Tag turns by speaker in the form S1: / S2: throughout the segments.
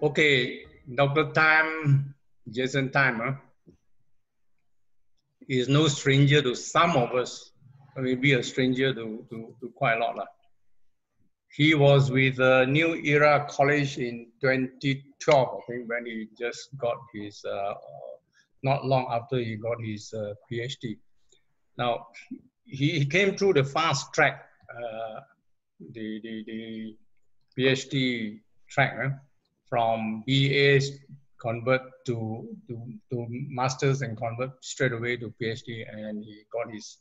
S1: Okay, Dr. Tham, Jason Tham, is no stranger to some of us, maybe a stranger to quite a lot. He was with New Era College in 2012, I think, when he just got his, not long after he got his PhD. Now, he came through the fast track, the PhD track, from BAs convert to masters and convert straight away to PhD, and he got his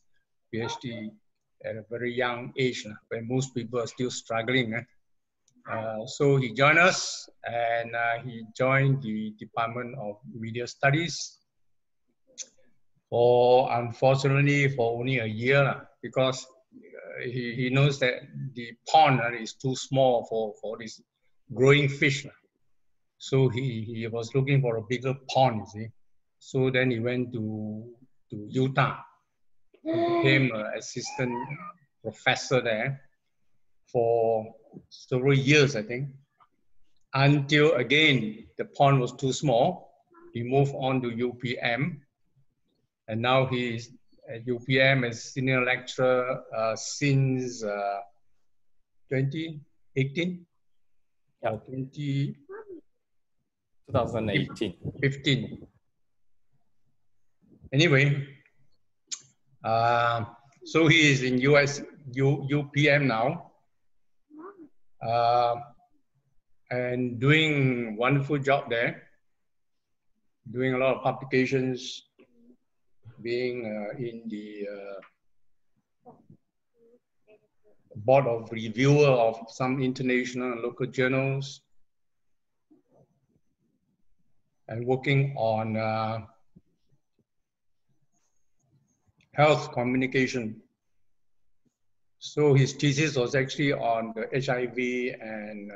S1: PhD at a very young age, when most people are still struggling. So he joined us, and he joined the Department of Media Studies for, unfortunately, for only a year, because he knows that the pond is too small for this growing fish. So he was looking for a bigger pond, you see. So then he went to Utah, became an assistant professor there for several years, I think, until again the pond was too small. He moved on to UPM, and now he is at UPM as senior lecturer since 2018.
S2: Yeah. 2018.
S1: 15. Anyway, so he is in UPM now, and doing a wonderful job there, doing a lot of publications, being in the board of reviewer of some international and local journals, and working on health communication. So his thesis was actually on the HIV and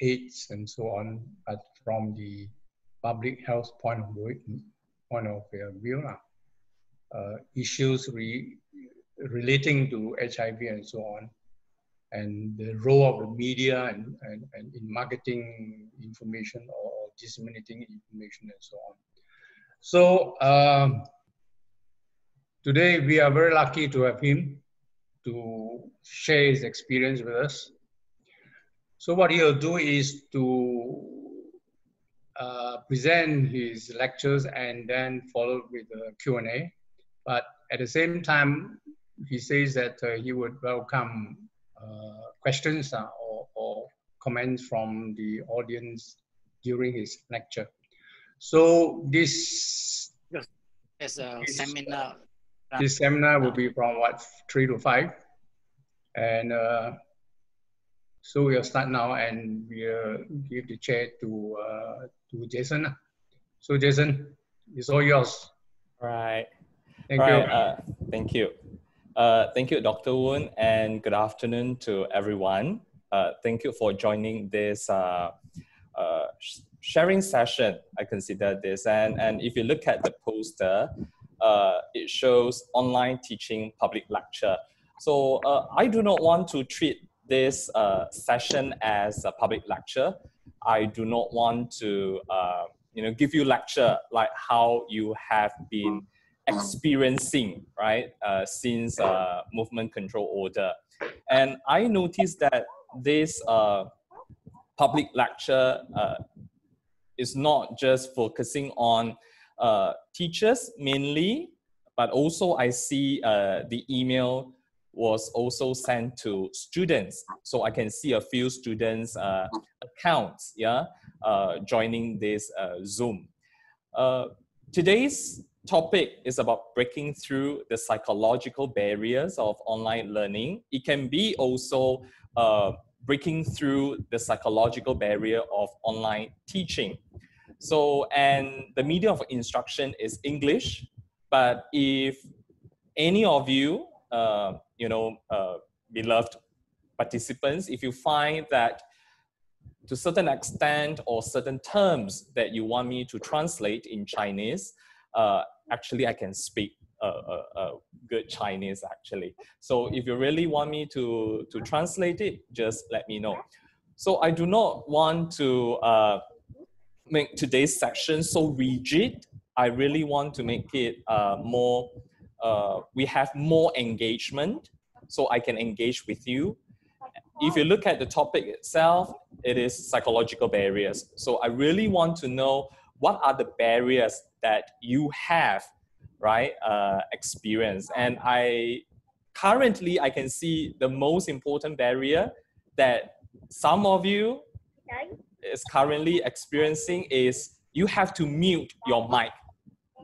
S1: AIDS and so on, but from the public health point of view, issues relating to HIV and so on, and the role of the media and in marketing information or disseminating information and so on. So today we are very lucky to have him to share his experience with us. So what he'll do is to present his lectures and then follow with a Q&A. But at the same time, he says that he would welcome questions or comments from the audience during his lecture. So this
S3: seminar.
S1: This seminar will be from what, 3 to 5, and so we'll start now, and we'll give the chair to Jason. So Jason, it's all yours.
S2: Right.
S1: Thank you.
S2: Thank you. Thank you, Dr. Voon, and good afternoon to everyone. Thank you for joining this sharing session. I consider this, and if you look at the poster, it shows online teaching public lecture. So I do not want to treat this session as a public lecture. I do not want to give you lecture like how you have been experiencing, right, since movement control order. And I noticed that this public lecture is not just focusing on teachers mainly, but also I see the email was also sent to students. So I can see a few students' accounts, joining this Zoom. Today's topic is about breaking through the psychological barriers of online learning. It can be also breaking through the psychological barrier of online teaching. So, and the medium of instruction is English, but if any of you, beloved participants, if you find that to a certain extent or certain terms that you want me to translate in Chinese, actually I can speak good Chinese actually. So if you really want me to translate it, just let me know. So I do not want to make today's session so rigid. I really want to make it more, we have more engagement, so I can engage with you. If you look at the topic itself, it is psychological barriers. So I really want to know what are the barriers that you have, right, experience. And currently I can see the most important barrier that some of you is currently experiencing is you have to mute your mic,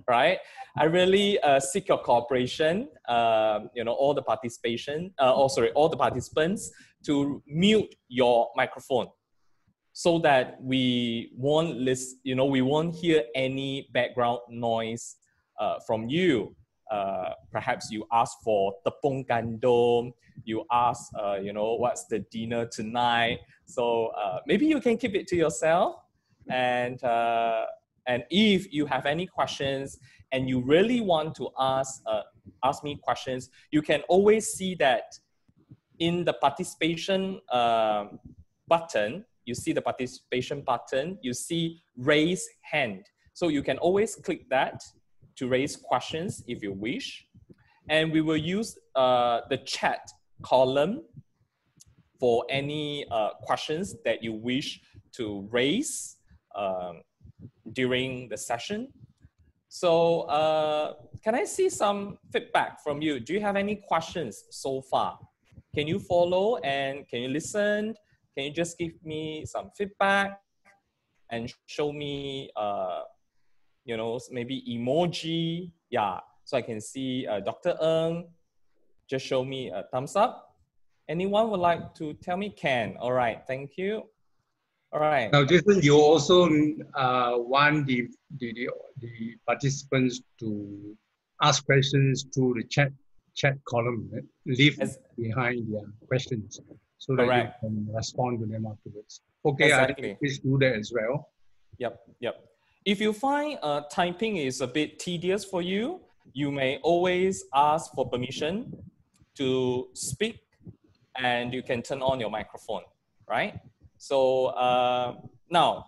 S2: right? I really seek your cooperation, all the participation, all the participants to mute your microphone so that we won't we won't hear any background noise from you. Perhaps you ask for tepung gandum, you ask, what's the dinner tonight? So maybe you can keep it to yourself. And if you have any questions and you really want to ask me questions, you can always see that in the participation button. You see the participation button, you see raise hand. So you can always click that to raise questions if you wish. And we will use the chat column for any questions that you wish to raise during the session. So can I see some feedback from you? Do you have any questions so far? Can you follow and can you listen? Can you just give me some feedback and show me, maybe emoji? Yeah, so I can see Dr. Ng just show me a thumbs up. Anyone would like to tell me? Can. All right, thank you. All right.
S1: Now, Jason, you also want the participants to ask questions through the chat column, right? Leave behind their questions so that you can respond to them afterwards. Okay,
S2: exactly.
S1: I think please do that as well.
S2: Yep. If you find typing is a bit tedious for you, you may always ask for permission to speak and you can turn on your microphone, right? So now,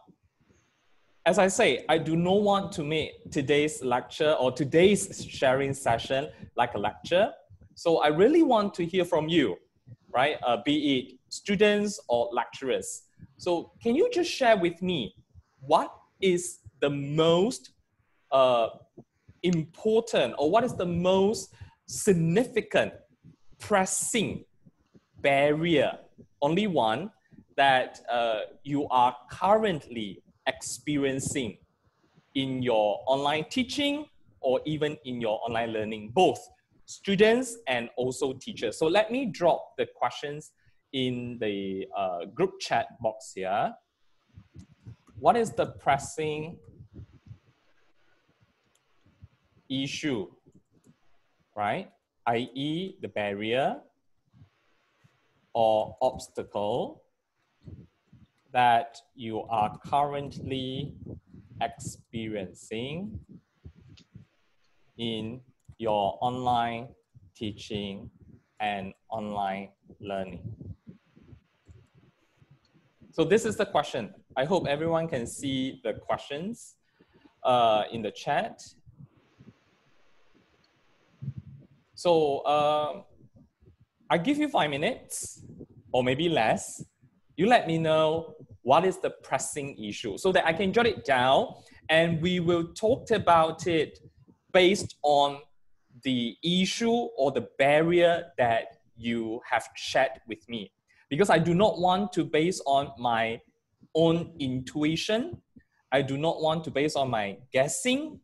S2: as I say, I do not want to make today's lecture or today's sharing session like a lecture. So I really want to hear from you, right? Be it students or lecturers. So can you just share with me what is the most important or what is the most significant pressing barrier, only one, that you are currently experiencing in your online teaching or even in your online learning, both students and also teachers. So let me drop the questions in the group chat box here. What is the pressing issue, right? i.e. the barrier or obstacle that you are currently experiencing in your online teaching and online learning. So this is the question. I hope everyone can see the questions in the chat. So I give you 5 minutes or maybe less. You let me know what is the pressing issue so that I can jot it down and we will talk about it based on the issue or the barrier that you have shared with me. Because I do not want to base on my own intuition. I do not want to base on my guessing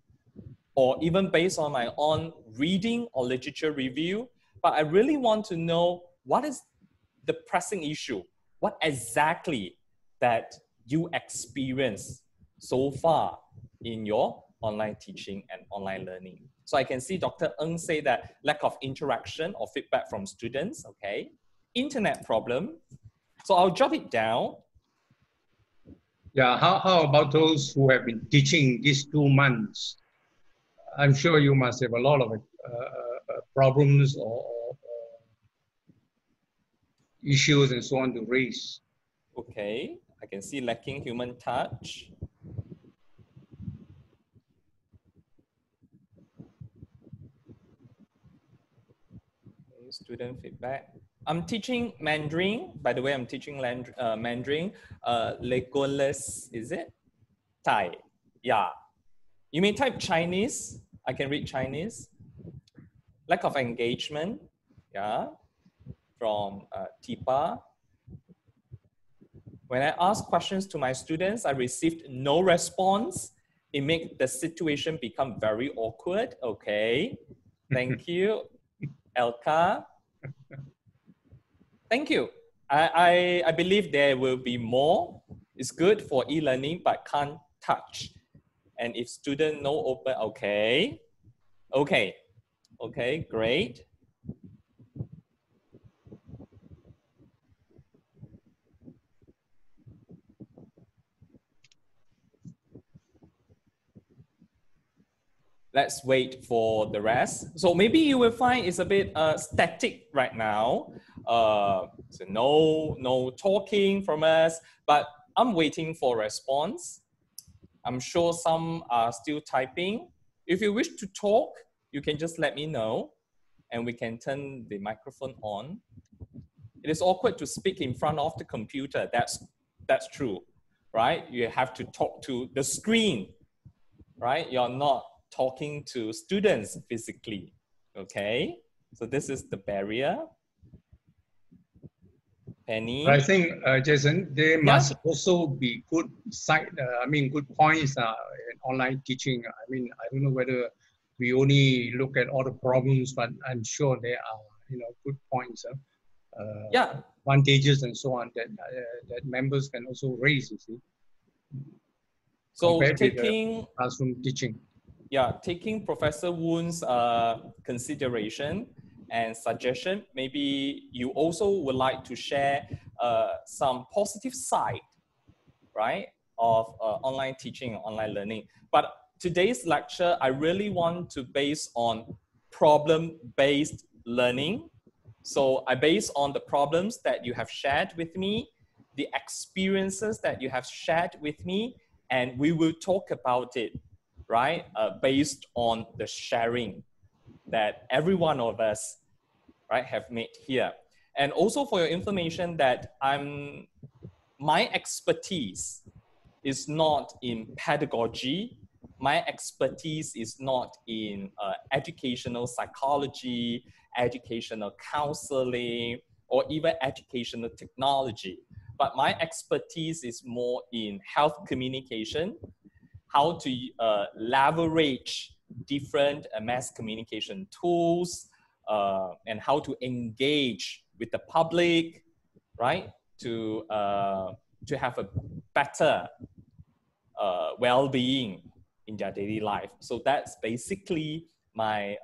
S2: or even based on my own reading or literature review. But I really want to know what is the pressing issue, what exactly that you experience so far in your online teaching and online learning. So I can see Dr. Ng say that lack of interaction or feedback from students, okay. Internet problem. So I'll jot it down.
S1: Yeah, how about those who have been teaching these 2 months? I'm sure you must have a lot of problems or issues and so on to raise.
S2: Okay, I can see lacking human touch. Okay, student feedback. I'm teaching Mandarin. By the way, I'm teaching Mandarin. Legolas, is it? Thai. Yeah. You may type Chinese. I can read Chinese. Lack of engagement. Yeah. From Tipa. When I ask questions to my students, I received no response. It makes the situation become very awkward. Okay. Thank you. Elka. Thank you. I believe there will be more. It's good for e-learning, but can't touch. And if student no open, okay. Okay. Okay, great. Let's wait for the rest. So maybe you will find it's a bit static right now. So no talking from us, but I'm waiting for response. I'm sure some are still typing. If you wish to talk, you can just let me know and we can turn the microphone on. It is awkward to speak in front of the computer. That's true, right? You have to talk to the screen, right? You're not talking to students physically, okay? So this is the barrier. Penny?
S1: I think, Jason, there must also be good good points in online teaching. I mean, I don't know whether we only look at all the problems, but I'm sure there are, good points, advantages and so on that members can also raise, you see.
S2: So taking
S1: classroom teaching.
S2: Yeah, taking Professor Woon's consideration and suggestion, maybe you also would like to share some positive side, right, of online teaching and online learning. But today's lecture, I really want to base on problem-based learning. So I base on the problems that you have shared with me, the experiences that you have shared with me, and we will talk about it, right? Based on the sharing that every one of us, right, have made here. And also for your information that my expertise is not in pedagogy. My expertise is not in educational psychology, educational counseling, or even educational technology. But my expertise is more in health communication, how to leverage different mass communication tools, and how to engage with the public, right? To have a better well-being in their daily life. So that's basically my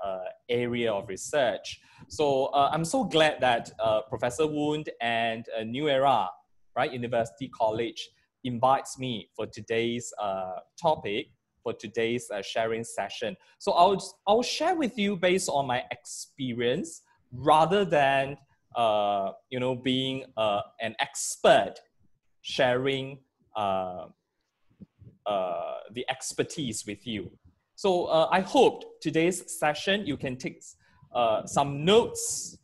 S2: area of research. So I'm so glad that Professor Woon and New Era, right, University College, invites me for today's topic, for today's sharing session. So I'll share with you based on my experience rather than being an expert sharing the expertise with you. So I hope today's session you can take some notes,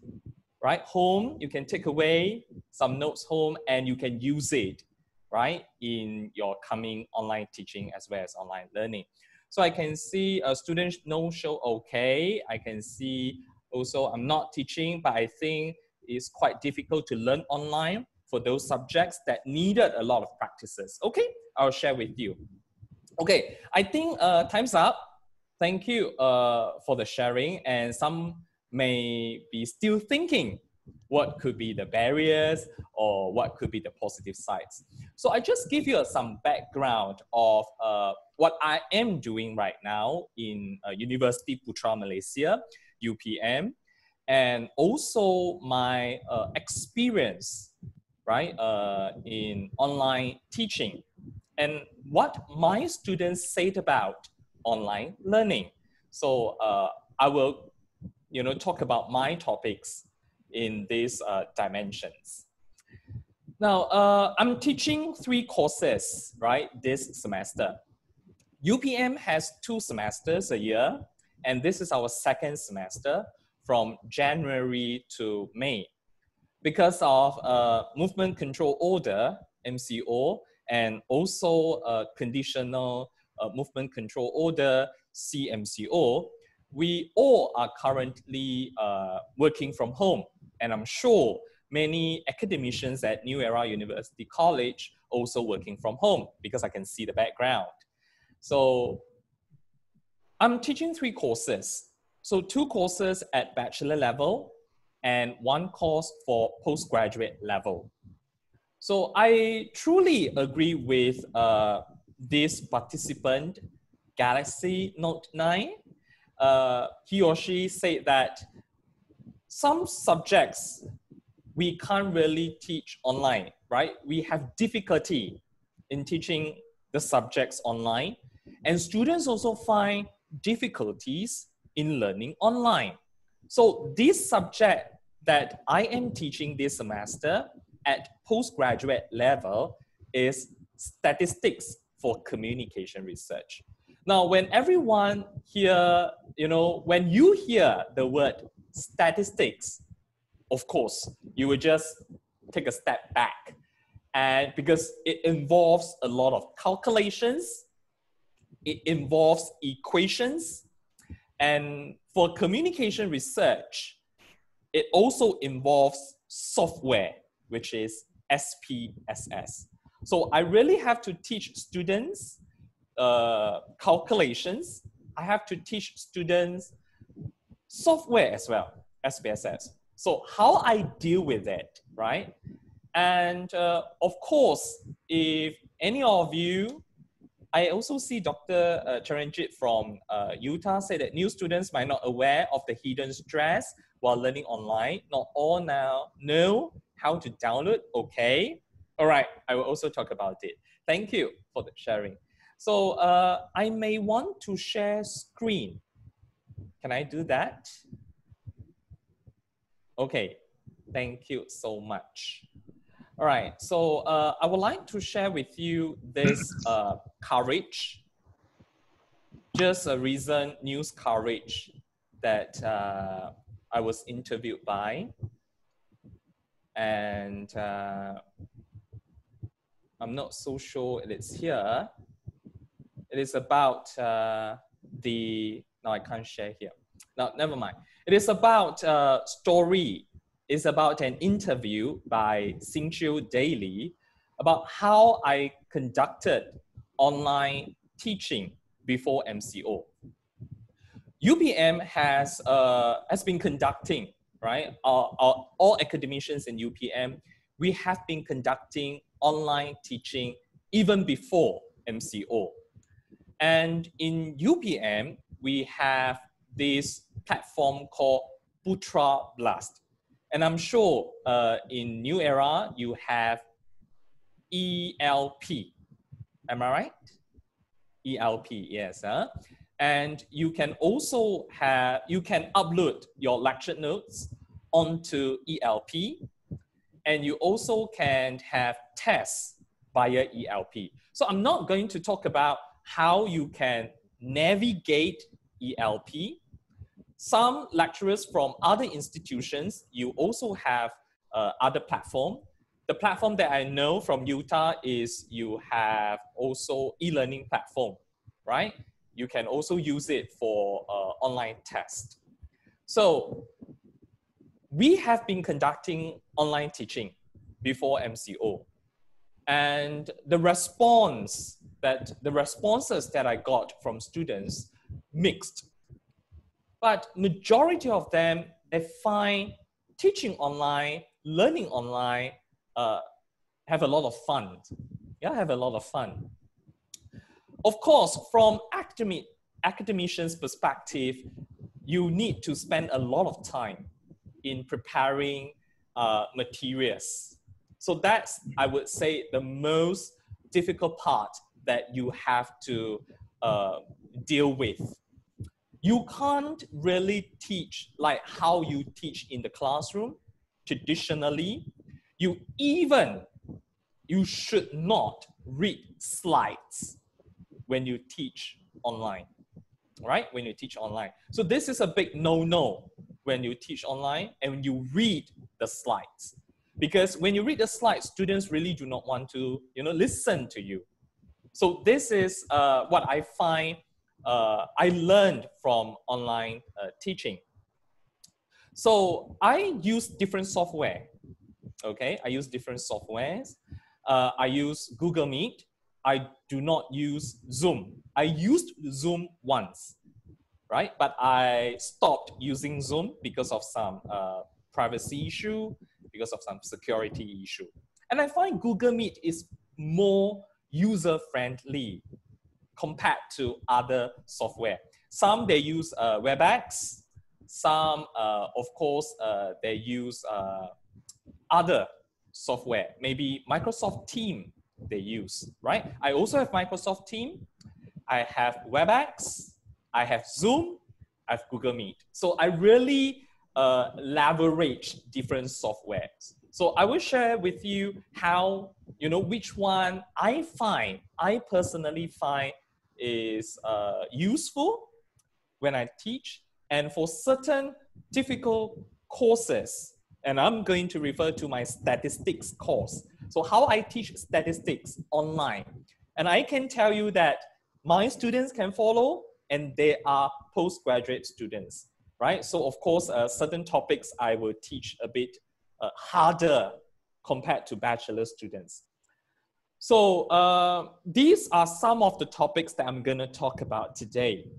S2: right, home. You can take away some notes home and you can use it, right, in your coming online teaching as well as online learning. So I can see students no show okay. I can see also I'm not teaching, but I think it's quite difficult to learn online for those subjects that needed a lot of practices. Okay, I'll share with you. Okay, I think time's up. Thank you for the sharing, and some may be still thinking what could be the barriers or what could be the positive sides. So I just give you some background of what I am doing right now in Universiti Putra, Malaysia, UPM, and also my experience, right, in online teaching and what my students said about online learning. So I will, talk about my topics in these dimensions. Now, I'm teaching 3 courses, right, this semester. UPM has 2 semesters a year, and this is our 2nd semester from January to May. Because of Movement Control Order, MCO, and also Conditional Movement Control Order, CMCO, we all are currently working from home. And I'm sure many academicians at New Era University College also working from home because I can see the background. So I'm teaching 3 courses. So 2 courses at bachelor level and 1 course for postgraduate level. So I truly agree with this participant, Galaxy Note 9. He or she said that some subjects we can't really teach online, right? We have difficulty in teaching the subjects online, and students also find difficulties in learning online. So this subject that I am teaching this semester at postgraduate level is statistics for communication research. Now, when everyone here, when you hear the word statistics, of course, you will just take a step back, and because it involves a lot of calculations, it involves equations, and for communication research, it also involves software, which is SPSS. So I really have to teach students calculations. I have to teach students software as well, SPSS. So how I deal with it, right? And of course, if any of you, I also see Dr. Charanjit from Utah say that new students might not aware of the hidden stress while learning online. Not all now know how to download. Okay. All right. I will also talk about it. Thank you for the sharing. So I may want to share screen. Can I do that? Okay. Thank you so much. All right, so I would like to share with you this coverage, just a recent news coverage that I was interviewed by. And I'm not so sure it is here. It is about no, I can't share here. No, never mind. It is about story. It's about an interview by Singchiu Daily about how I conducted online teaching before MCO. UPM has been conducting, right? All academicians in UPM, we have been conducting online teaching even before MCO. And in UPM, we have this platform called Putra Blast. And I'm sure in New Era, you have ELP. Am I right? ELP, yes. And you can also you can upload your lecture notes onto ELP. And you also can have tests via ELP. So I'm not going to talk about how you can navigate ELP. Some lecturers from other institutions, you also have other platform. The platform that I know from Utah is you have also e-learning platform, right? You can also use it for online test. So we have been conducting online teaching before MCO. And the responses that I got from students mixed. But majority of them, they find teaching online, learning online, have a lot of fun. Yeah, have a lot of fun. Of course, from academician's perspective, you need to spend a lot of time in preparing materials. So that's, I would say, the most difficult part that you have to deal with. You can't really teach like how you teach in the classroom traditionally. You even you should not read slides when you teach online, right? When you teach online. So this is a big no-no when you teach online and when you read the slides. Because when you read the slides, students really do not want to, listen to you. So this is what I find I learned from online teaching. So I use different software, okay? I use different softwares. I use Google Meet. I do not use Zoom. I used Zoom once, right? But I stopped using Zoom because of some privacy issue, because of some security issue. And I find Google Meet is more user-friendly compared to other software. Some they use WebEx, some of course they use other software, maybe Microsoft Teams they use, right? I also have Microsoft Teams, I have WebEx, I have Zoom, I have Google Meet. So I really leverage different softwares. So I will share with you how, which one I personally find is useful when I teach, and for certain difficult courses, and I'm going to refer to my statistics course. So how I teach statistics online. And I can tell you that my students can follow, and they are postgraduate students, right? So of course, certain topics I will teach a bit harder compared to bachelor students. So these are some of the topics that I'm gonna talk about today.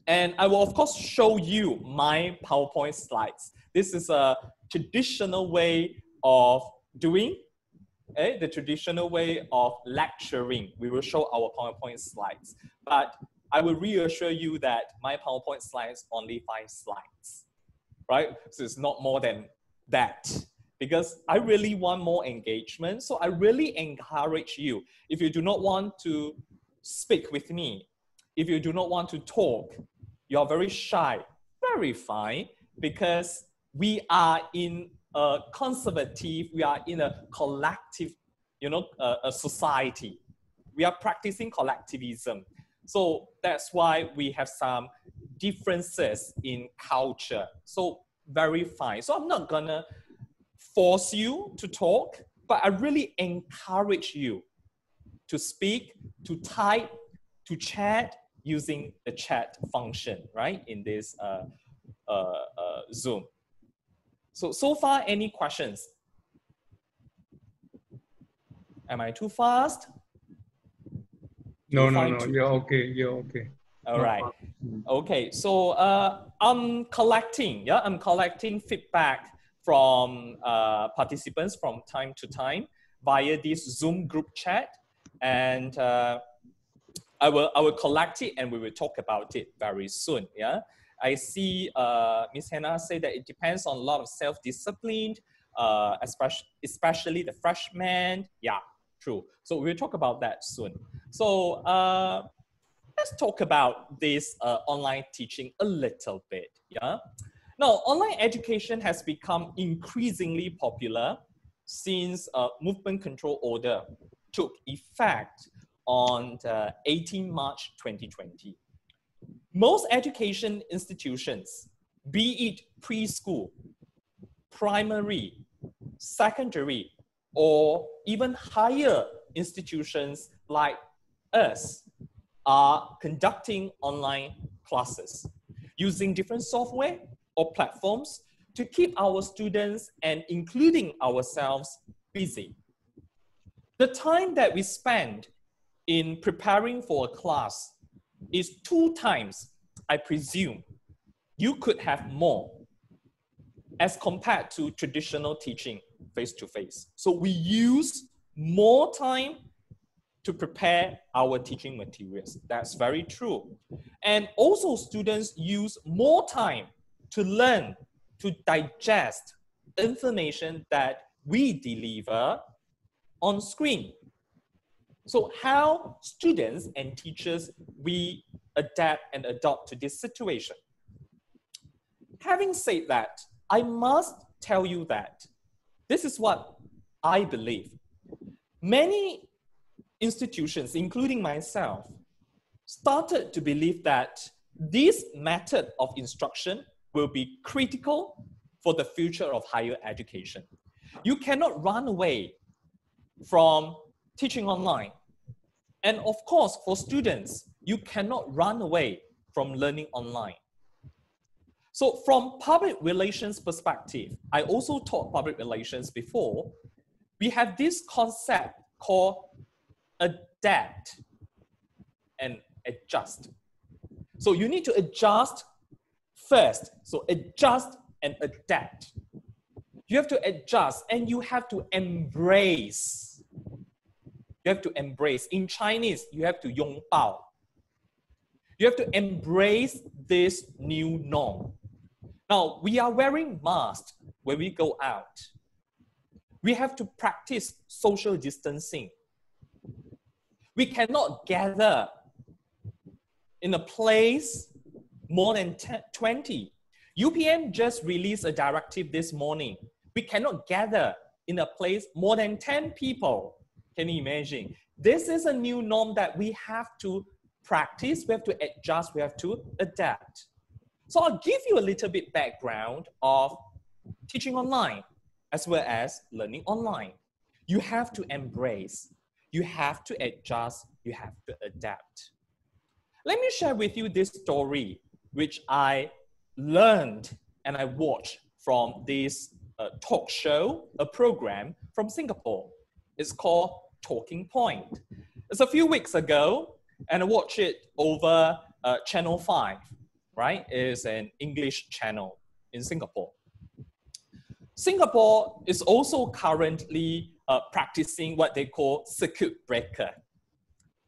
S2: And I will of course show you my PowerPoint slides. This is a traditional way of doing, the traditional way of lecturing. We will show our PowerPoint slides, but I will reassure you that my PowerPoint slides only 5 slides, right? So it's not more than that, because I really want more engagement. So I really encourage you, if you do not want to speak with me, if you do not want to talk, you're very shy, very fine, because we are in a conservative, we are in a collective, a society. We are practicing collectivism. So that's why we have some differences in culture. So very fine. So I'm not gonna force you to talk, but I really encourage you to speak, to type, to chat using the chat function, right? In this Zoom. So far, any questions? Am I too fast?
S1: No, you're okay, you're okay.
S2: All right. Okay, so I'm collecting feedback from participants from time to time via this Zoom group chat, and I will collect it and we will talk about it very soon. Yeah, I see Ms. Hannah say that it depends on a lot of self-discipline, especially the freshmen. Yeah, true. So we'll talk about that soon. So let's talk about this online teaching a little bit. Yeah. Now, online education has become increasingly popular since movement control order took effect on 18 March 2020. Most education institutions, be it preschool, primary, secondary, or even higher institutions like us, are conducting online classes using different software or platforms to keep our students and including ourselves busy. The time that we spend in preparing for a class is 2 times, I presume. You could have more as compared to traditional teaching face-to-face. So we use more time to prepare our teaching materials. That's very true. And also students use more time to learn, to digest information that we deliver on screen. So how students and teachers, we adapt and adopt to this situation. Having said that, I must tell you that this is what I believe. many institutions, including myself, started to believe that this method of instruction will be critical for the future of higher education. You cannot run away from teaching online. And of course, for students, you cannot run away from learning online. So from public relations perspective, I also taught public relations before, we have this concept called adapt and adjust. So you need to adjust first. So adjust and adapt. You have to adjust and you have to embrace. You have to embrace. In Chinese, you have to 拥抱. You have to embrace this new norm. Now, we are wearing masks when we go out. We have to practice social distancing. We cannot gather in a place more than 20. UPM just released a directive this morning. We cannot gather in a place more than 10 people. Can you imagine? This is a new norm that we have to practice, we have to adjust, we have to adapt. So I'll give you a little bit background of teaching online as well as learning online. You have to embrace, you have to adjust, you have to adapt. Let me share with you this story which I learned and I watched from this talk show, a program from Singapore. It's called Talking Point. It's a few weeks ago and I watched it over Channel 5, right? It's an English channel in Singapore. Singapore is also currently practicing what they call circuit breaker.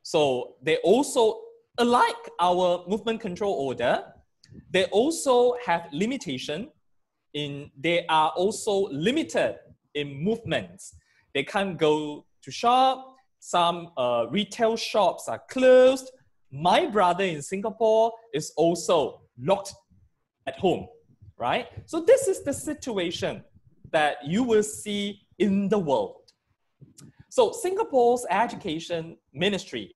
S2: So they also, unlike our movement control order, they also have limitation in, they are also limited in movements. They can't go to shop. Some retail shops are closed. My brother in Singapore is also locked at home, right? So this is the situation that you will see in the world. So Singapore's education ministry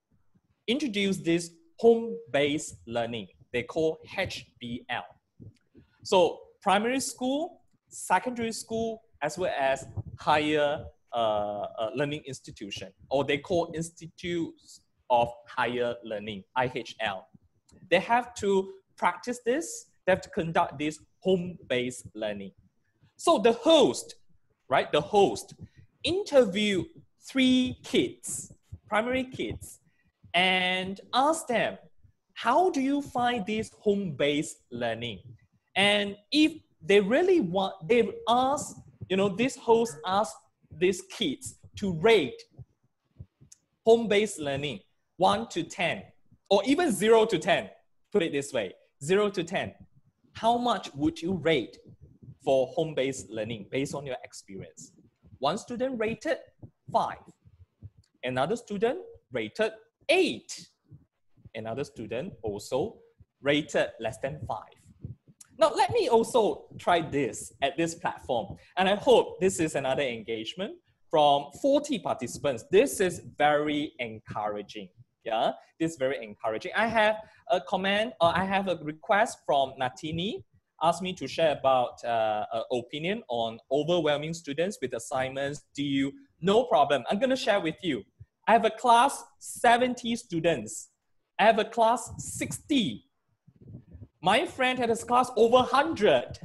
S2: introduced this home-based learning. They call HBL. So primary school, secondary school, as well as higher learning institution, or they call Institutes of Higher Learning, IHL. They have to practice this, they have to conduct this home-based learning. So the host, right, the host interviewed 3 kids, primary kids, and asked them, how do you find this home-based learning? And if they really want, they asked, you know, this host asked these kids to rate home-based learning 1 to 10, or even 0 to 10, put it this way, 0 to 10. How much would you rate for home-based learning based on your experience? One student rated 5. Another student rated 8. Another student also rated less than 5. Now, let me also try this at this platform. And I hope this is another engagement from 40 participants. This is very encouraging. Yeah, this is very encouraging. I have a comment, or I have a request from Natini, asked me to share about opinion on overwhelming students with assignments. No problem. I'm going to share with you. I have a class 70 students. I have a class 60. My friend had a class over 100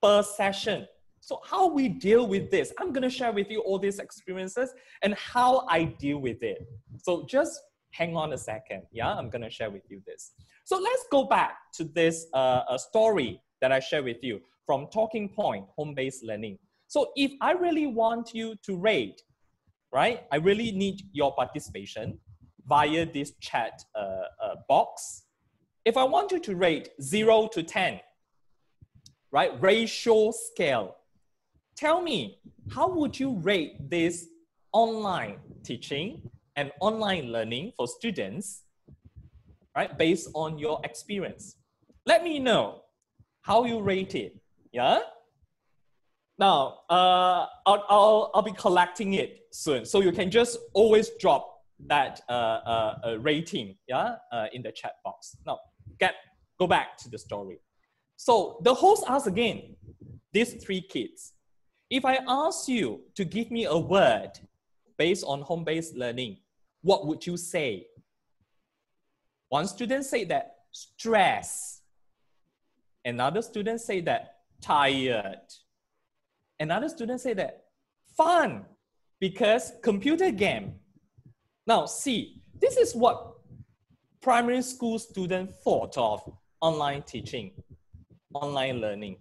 S2: per session. So how we deal with this, I'm going to share with you all these experiences and how I deal with it. So just hang on a second. Yeah, I'm going to share with you this. So let's go back to this story that I shared with you from Talking Point, home-based learning. So if I really want you to rate, right, I really need your participation via this chat box. If I want you to rate 0 to 10, right, ratio scale, tell me, how would you rate this online teaching and online learning for students, right, based on your experience? Let me know how you rate it, yeah? Now, I'll be collecting it soon. So you can just always drop that rating, yeah, in the chat box. Now, go back to the story. So the host asks again, these 3 kids, if I ask you to give me a word based on home-based learning, what would you say? One student said that stress. Another student said that tired. Another student said that fun, because computer game. Now see, this is what primary school students thought of online teaching, online learning.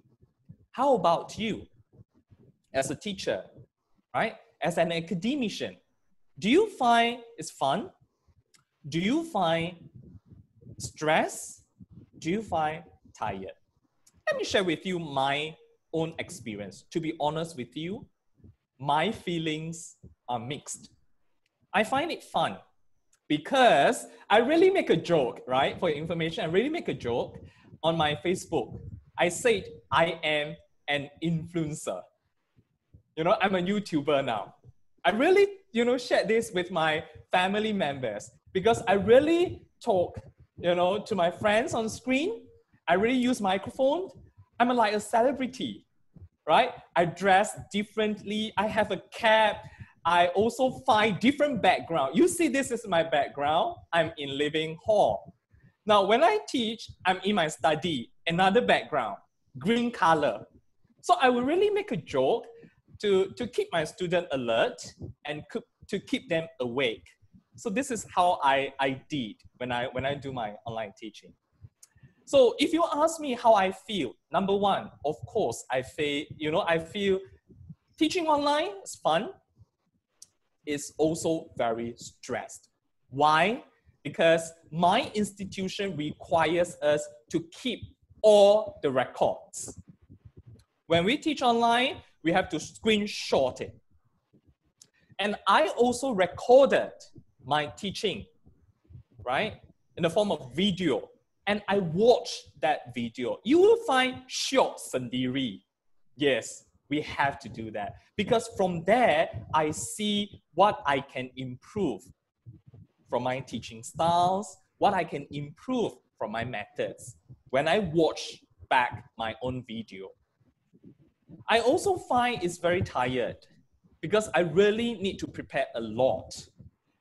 S2: How about you as a teacher, right? As an academician, do you find it's fun? Do you find stress? Do you find tired? Let me share with you my own experience. To be honest with you, my feelings are mixed. I find it fun because I really make a joke, right? For your information, I really make a joke on my Facebook. I said I am an influencer. You know, I'm a YouTuber now. I really, share this with my family members because I really talk, to my friends on screen. I really use microphone. I'm like a celebrity, right? I dress differently. I have a cap. I also find different background. You see, this is my background. I'm in living hall. Now, when I teach, I'm in my study, another background, green color. So I will really make a joke to keep my student alert and to keep them awake. So this is how I did when I do my online teaching. So if you ask me how I feel, number one, of course, I feel teaching online is fun. It's also very stressed. Why? Because my institution requires us to keep all the records. When we teach online, we have to screenshot it. And I also recorded my teaching, right? In the form of video. And I watched that video. You will find syok sendiri. Yes, we have to do that. Because from there, I see what I can improve from my teaching styles, what I can improve from my methods when I watch back my own video. I also find it's very tired because I really need to prepare a lot.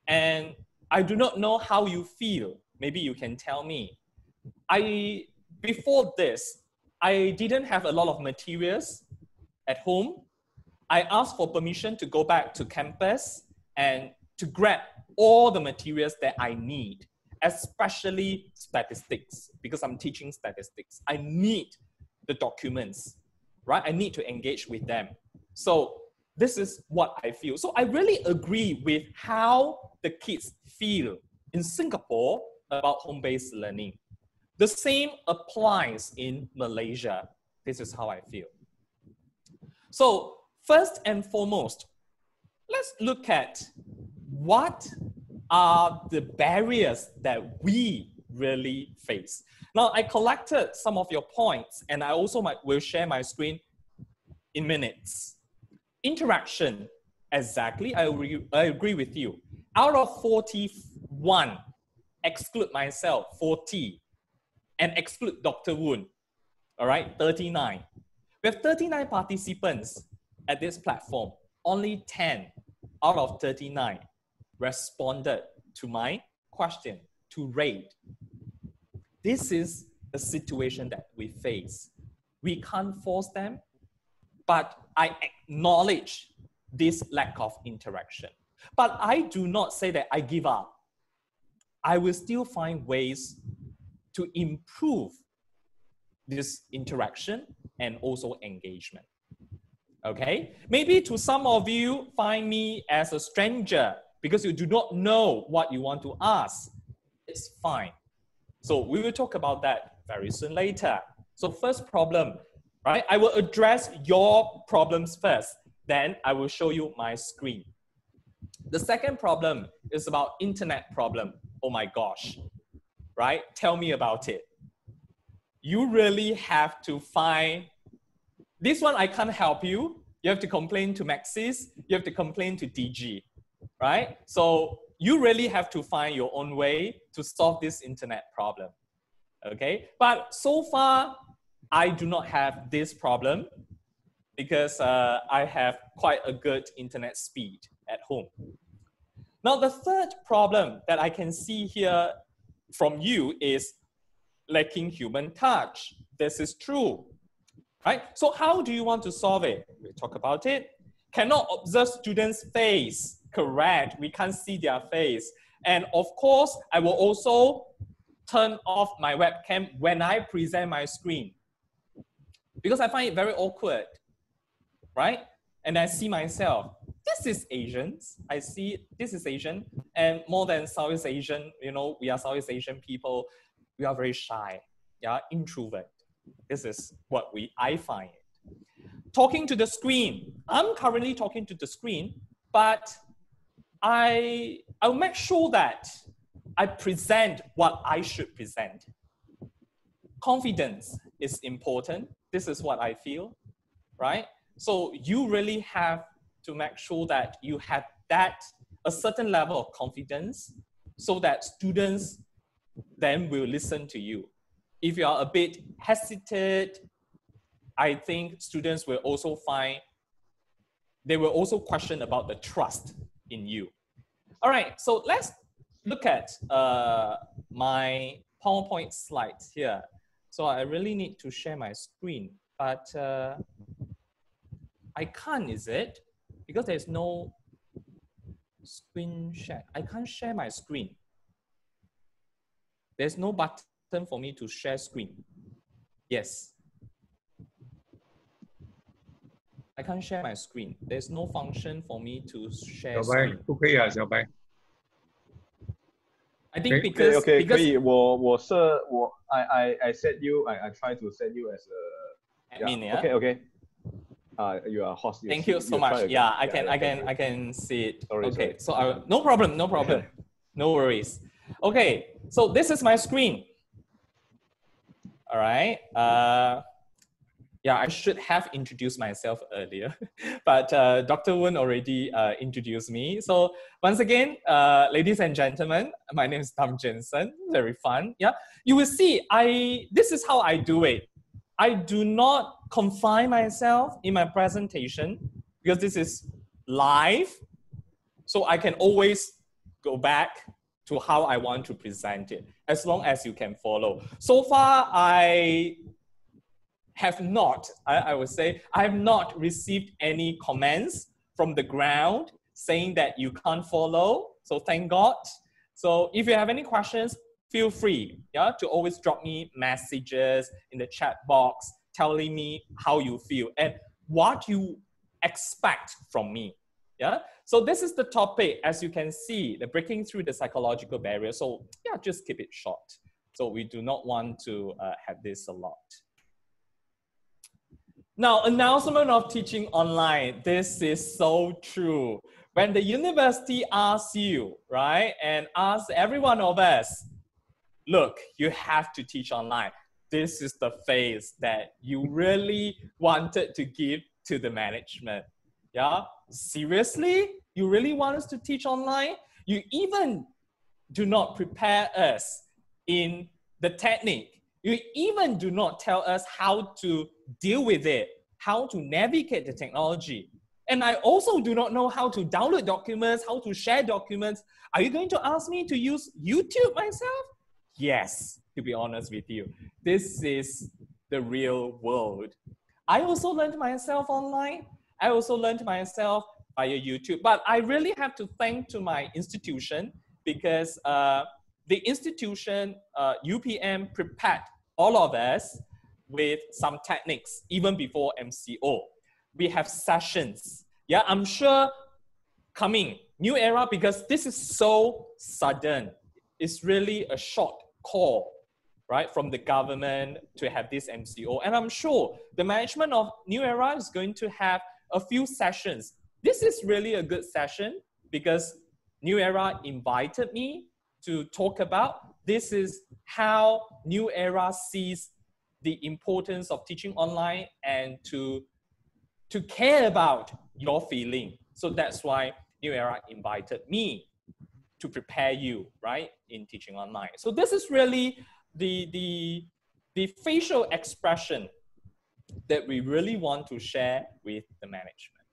S2: And I do not know how you feel. Maybe you can tell me. Before this, I didn't have a lot of materials at home. I asked for permission to go back to campus and to grab all the materials that I need, especially statistics, because I'm teaching statistics. I need the documents, right? I need to engage with them. So this is what I feel. So I really agree with how the kids feel in Singapore about home-based learning. The same applies in Malaysia. This is how I feel. So first and foremost, let's look at what are the barriers that we really face. Now, I collected some of your points, and I also will share my screen in minutes. Interaction, exactly, I agree with you. Out of 41, exclude myself, 40, and exclude Dr. Voon, all right, 39. We have 39 participants at this platform. Only 10 out of 39 responded to my question, to rate. This is the situation that we face. We can't force them, but I acknowledge this lack of interaction. But I do not say that I give up. I will still find ways to improve this interaction and also engagement. Okay? Maybe to some of you find me as a stranger because you do not know what you want to ask. It's fine. So we will talk about that very soon later. So first problem, right? I will address your problems first, then I will show you my screen. The second problem is about internet problem. Oh my gosh, right? Tell me about it. You really have to find, this one I can't help you, you have to complain to Maxis, you have to complain to DG, right? So you really have to find your own way to solve this internet problem, okay? But so far, I do not have this problem because I have quite a good internet speed at home. Now, the third problem that I can see here from you is lacking human touch. This is true, right? So how do you want to solve it? We'll talk about it. Cannot observe students' face. Correct. We can't see their face. And of course, I will also turn off my webcam when I present my screen because I find it very awkward, right? And I see myself. This is Asians. I see this is Asian, and more than Southeast Asian, you know, we are Southeast Asian people. We are very shy, yeah, introvert. This is what I find. Talking to the screen. I'm currently talking to the screen, but I'll make sure that I present what I should present. Confidence is important. This is what I feel, right? So you really have to make sure that you have a certain level of confidence so that students then will listen to you. If you are a bit hesitant, I think students will also they will also question about the trust in you. All right, so let's look at my PowerPoint slides here. So I really need to share my screen, but I can't, is it? Because there's no screen share. I can't share my screen. There's no button for me to share screen. Yes. I can't share my screen. There's no function for me to share screen.
S1: 不可以啊，小白。
S2: I think because
S3: okay,
S2: because
S3: 可以，I set you, I try to set you as a
S2: admin, yeah.
S3: Okay. You are host.
S2: Thank you so much. Yeah, I can see it.
S3: Sorry,
S2: okay,
S3: sorry.
S2: so no problem, no worries. Okay, so this is my screen. All right. Yeah, I should have introduced myself earlier, but Dr. Voon already introduced me. So once again, ladies and gentlemen, my name is Tham Jensen. Very fun. Yeah, you will see. This is how I do it. I do not confine myself in my presentation because this is live, so I can always go back to how I want to present it, as long as you can follow. So far, I have not, I would say, I have not received any comments from the ground saying that you can't follow, so thank God. So if you have any questions, feel free, yeah, to always drop me messages in the chat box telling me how you feel and what you expect from me, yeah? So this is the topic, as you can see, the breaking through the psychological barrier. So yeah, just keep it short. So we do not want to have this a lot. Now, announcement of teaching online. This is so true. When the university asks you, right, and asks every one of us, look, you have to teach online. This is the face that you really wanted to give to the management. Yeah, seriously? You really want us to teach online? You even do not prepare us in the technique. You even do not tell us how to deal with it, how to navigate the technology. And I also do not know how to download documents, how to share documents. Are you going to ask me to use YouTube myself? Yes, to be honest with you. This is the real world. I also learned myself online. I also learned myself via YouTube. But I really have to thank to my institution because the institution, UPM, prepared all of us with some techniques, even before MCO. We have sessions. Yeah, I'm sure coming, new era, because this is so sudden. It's really a short call, right, from the government to have this MCO. And I'm sure the management of New Era is going to have a few sessions. This is really a good session because New Era invited me to talk about this is how New Era sees the importance of teaching online and to to care about your feeling. So that's why New Era invited me to prepare you, right, in teaching online. So this is really the facial expression that we really want to share with the management.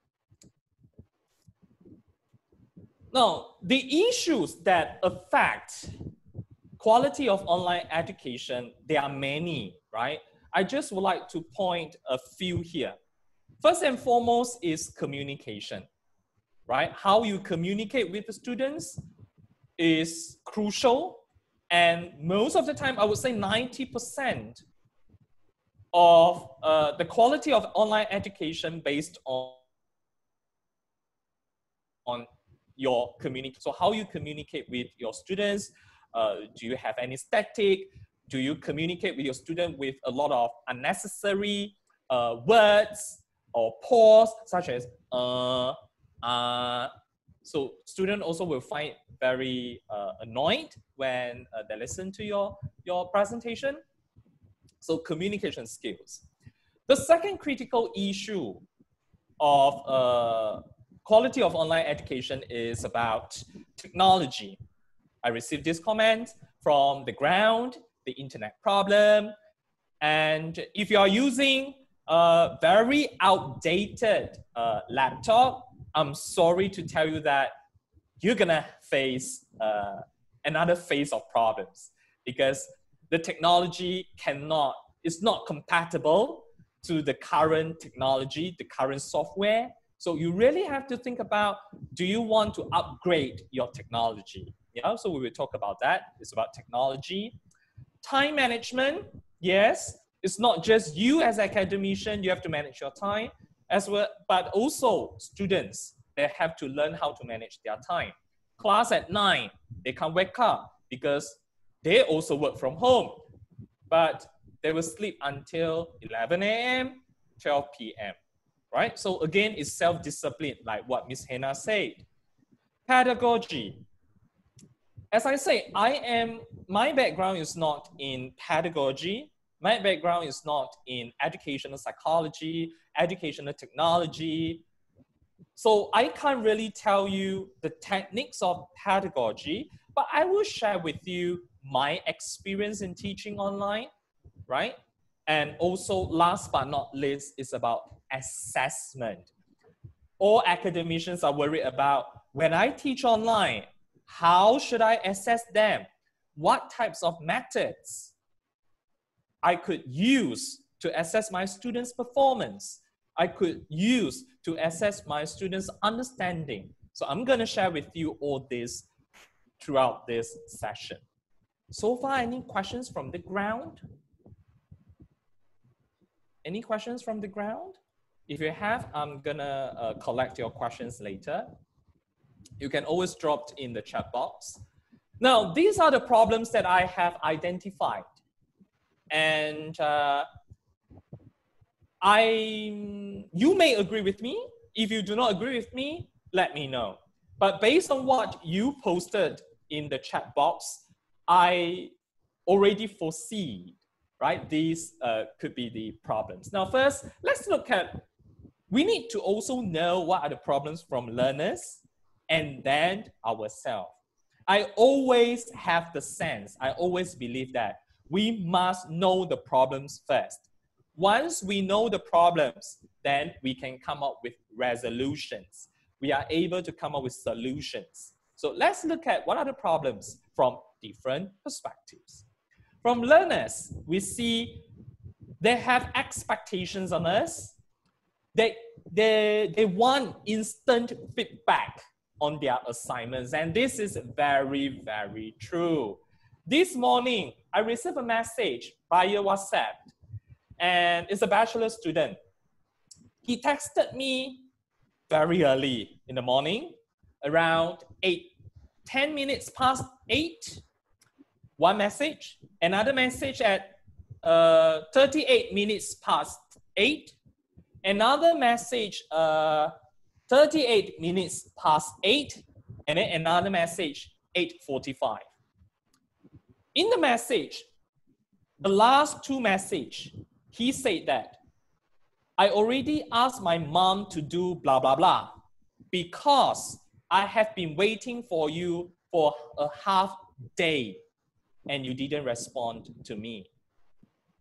S2: Now, the issues that affect quality of online education, there are many, right? I just would like to point a few here. First and foremost is communication, right? How you communicate with the students is crucial. And most of the time, I would say 90% of the quality of online education based on your communication. So how you communicate with your students, do you have any static? Do you communicate with your student with a lot of unnecessary words or pause, such as so student also will find very annoyed when they listen to your presentation. So communication skills. The second critical issue of quality of online education is about technology. I received this comment from the ground, the internet problem. And if you are using a very outdated laptop, I'm sorry to tell you that you're gonna face another phase of problems, because the technology is not compatible to the current technology, the current software. So you really have to think about, do you want to upgrade your technology? Yeah, so we will talk about that. It's about technology. Time management, yes. It's not just you as an academician, you have to manage your time as well, but also students, they have to learn how to manage their time. Class at 9, they can't wake up because they also work from home, but they will sleep until 11 a.m., 12 p.m., right? So again, it's self-discipline, like what Ms. Hannah said. Pedagogy. As I say, my background is not in pedagogy. My background is not in educational psychology, educational technology. So I can't really tell you the techniques of pedagogy, but I will share with you my experience in teaching online, right? And also, last but not least, is about assessment. All academicians are worried about, when I teach online, how should I assess them? What types of methods I could use to assess my students' performance? I could use to assess my students' understanding. So I'm going to share with you all this throughout this session. So far, any questions from the ground? Any questions from the ground? If you have, I'm going to collect your questions later. You can always drop in the chat box. Now, these are the problems that I have identified. And you may agree with me. If you do not agree with me, let me know. But based on what you posted in the chat box, I already foresee, right? These could be the problems. Now, first, let's look at, we need to also know what are the problems from learners and then ourselves. I always have the sense, I always believe that we must know the problems first. Once we know the problems, then we can come up with resolutions. We are able to come up with solutions. So let's look at what are the problems from different perspectives. From learners, we see they have expectations on us. They want instant feedback on their assignments. And this is very, very true. This morning, I received a message via WhatsApp, and it's a bachelor student. He texted me very early in the morning, around 10 minutes past 8. One message, another message at 38 minutes past 8, another message 38 minutes past 8, and then another message 8:45. In the message, the last two messages, he said that I already asked my mom to do blah, blah, blah, because I have been waiting for you for a half day and you didn't respond to me.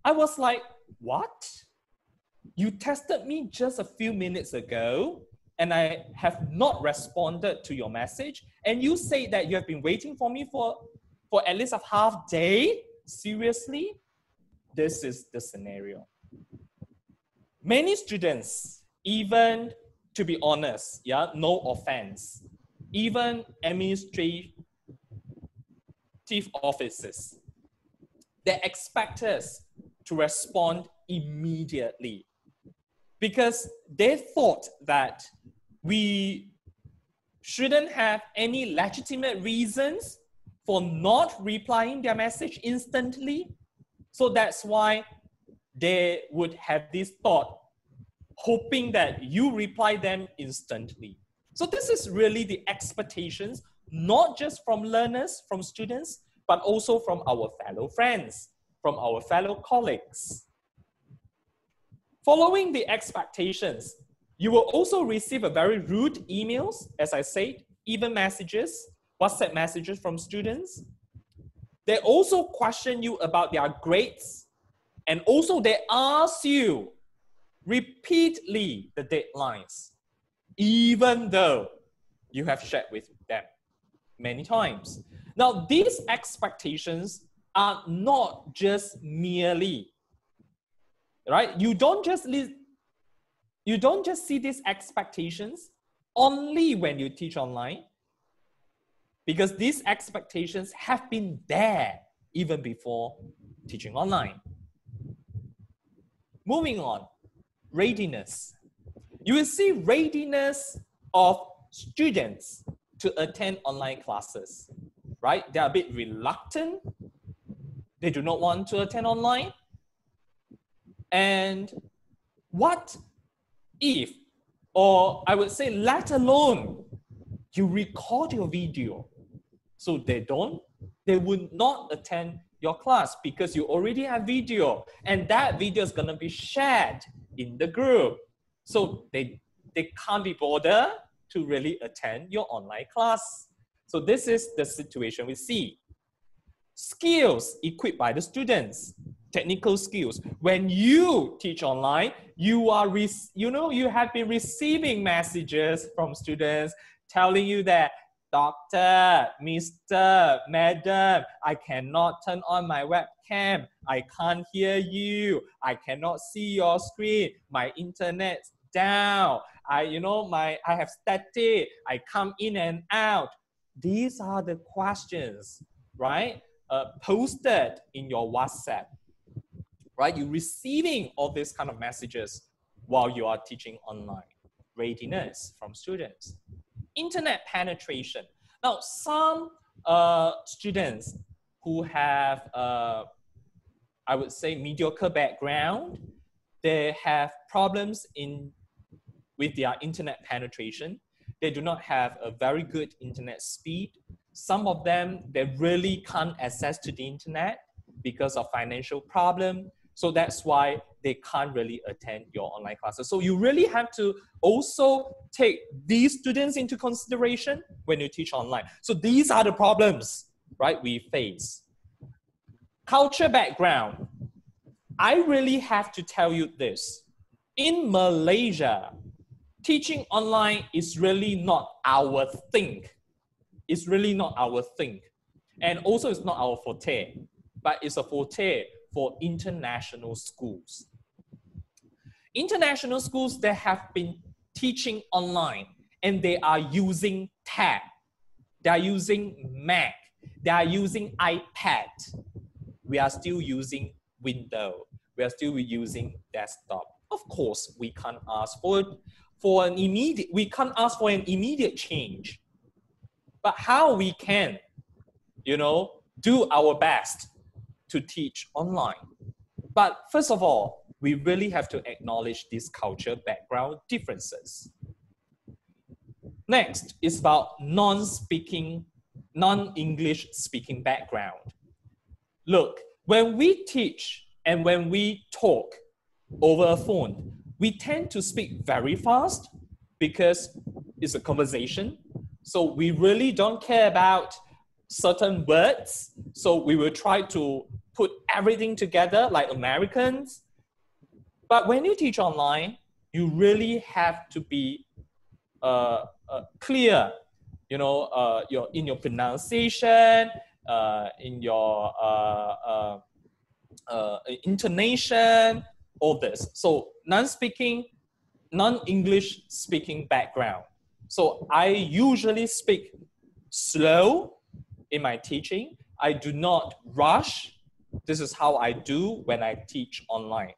S2: I was like, what? You texted me just a few minutes ago and I have not responded to your message, and you say that you have been waiting for me for at least a half day? Seriously? This is the scenario. Many students, even, to be honest, yeah, no offense, even administrative offices, they expect us to respond immediately because they thought that we shouldn't have any legitimate reasons for not replying their message instantly. So that's why they would have this thought, hoping that you reply them instantly. So this is really the expectations, not just from learners, from students, but also from our fellow friends, from our fellow colleagues. Following the expectations, you will also receive a very rude emails, as I said, even messages, WhatsApp messages from students. They also question you about their grades, and also they ask you repeatedly the deadlines, even though you have shared with them many times. Now, these expectations are not just merely, right? You don't just see these expectations only when you teach online, because these expectations have been there even before teaching online. Moving on, readiness. You will see readiness of students to attend online classes, right? They are a bit reluctant. They do not want to attend online. And what if, or I would say, let alone you record your video, so they would not attend your class because you already have video, and that video is going to be shared in the group. So they can't be bothered to really attend your online class. So this is the situation we see. Skills equipped by the students, technical skills. When you teach online, you have been receiving messages from students telling you that, Doctor, Mr., Madam, I cannot turn on my webcam. I can't hear you. I cannot see your screen. My internet's down. I have static. I come in and out. These are the questions, right? Posted in your WhatsApp, right? You're receiving all these kind of messages while you are teaching online. Readiness from students. Internet penetration. Now, some students who have, I would say, mediocre background, they have problems with their internet penetration. They do not have a very good internet speed. Some of them, they really can't access to the internet because of financial problem. So that's why they can't really attend your online classes. So you really have to also take these students into consideration when you teach online. So these are the problems, right, we face. Culture background. I really have to tell you this. In Malaysia, teaching online is really not our thing. It's really not our thing. And also it's not our forte, but it's a forte for international schools. International schools that have been teaching online and they are using tab, they are using Mac, they are using iPad. We are still using Windows. We are still using desktop. Of course, we can't ask for an immediate change. But how we can, do our best to teach online. But first of all, we really have to acknowledge these culture background differences. Next is about non-English speaking background. Look, when we teach and when we talk over a phone, we tend to speak very fast because it's a conversation. So we really don't care about certain words. So we will try to put everything together like Americans. But when you teach online, you really have to be clear, you know, in your pronunciation, in your intonation, all this. So non-English speaking background. So I usually speak slow in my teaching. I do not rush. This is how I do when I teach online,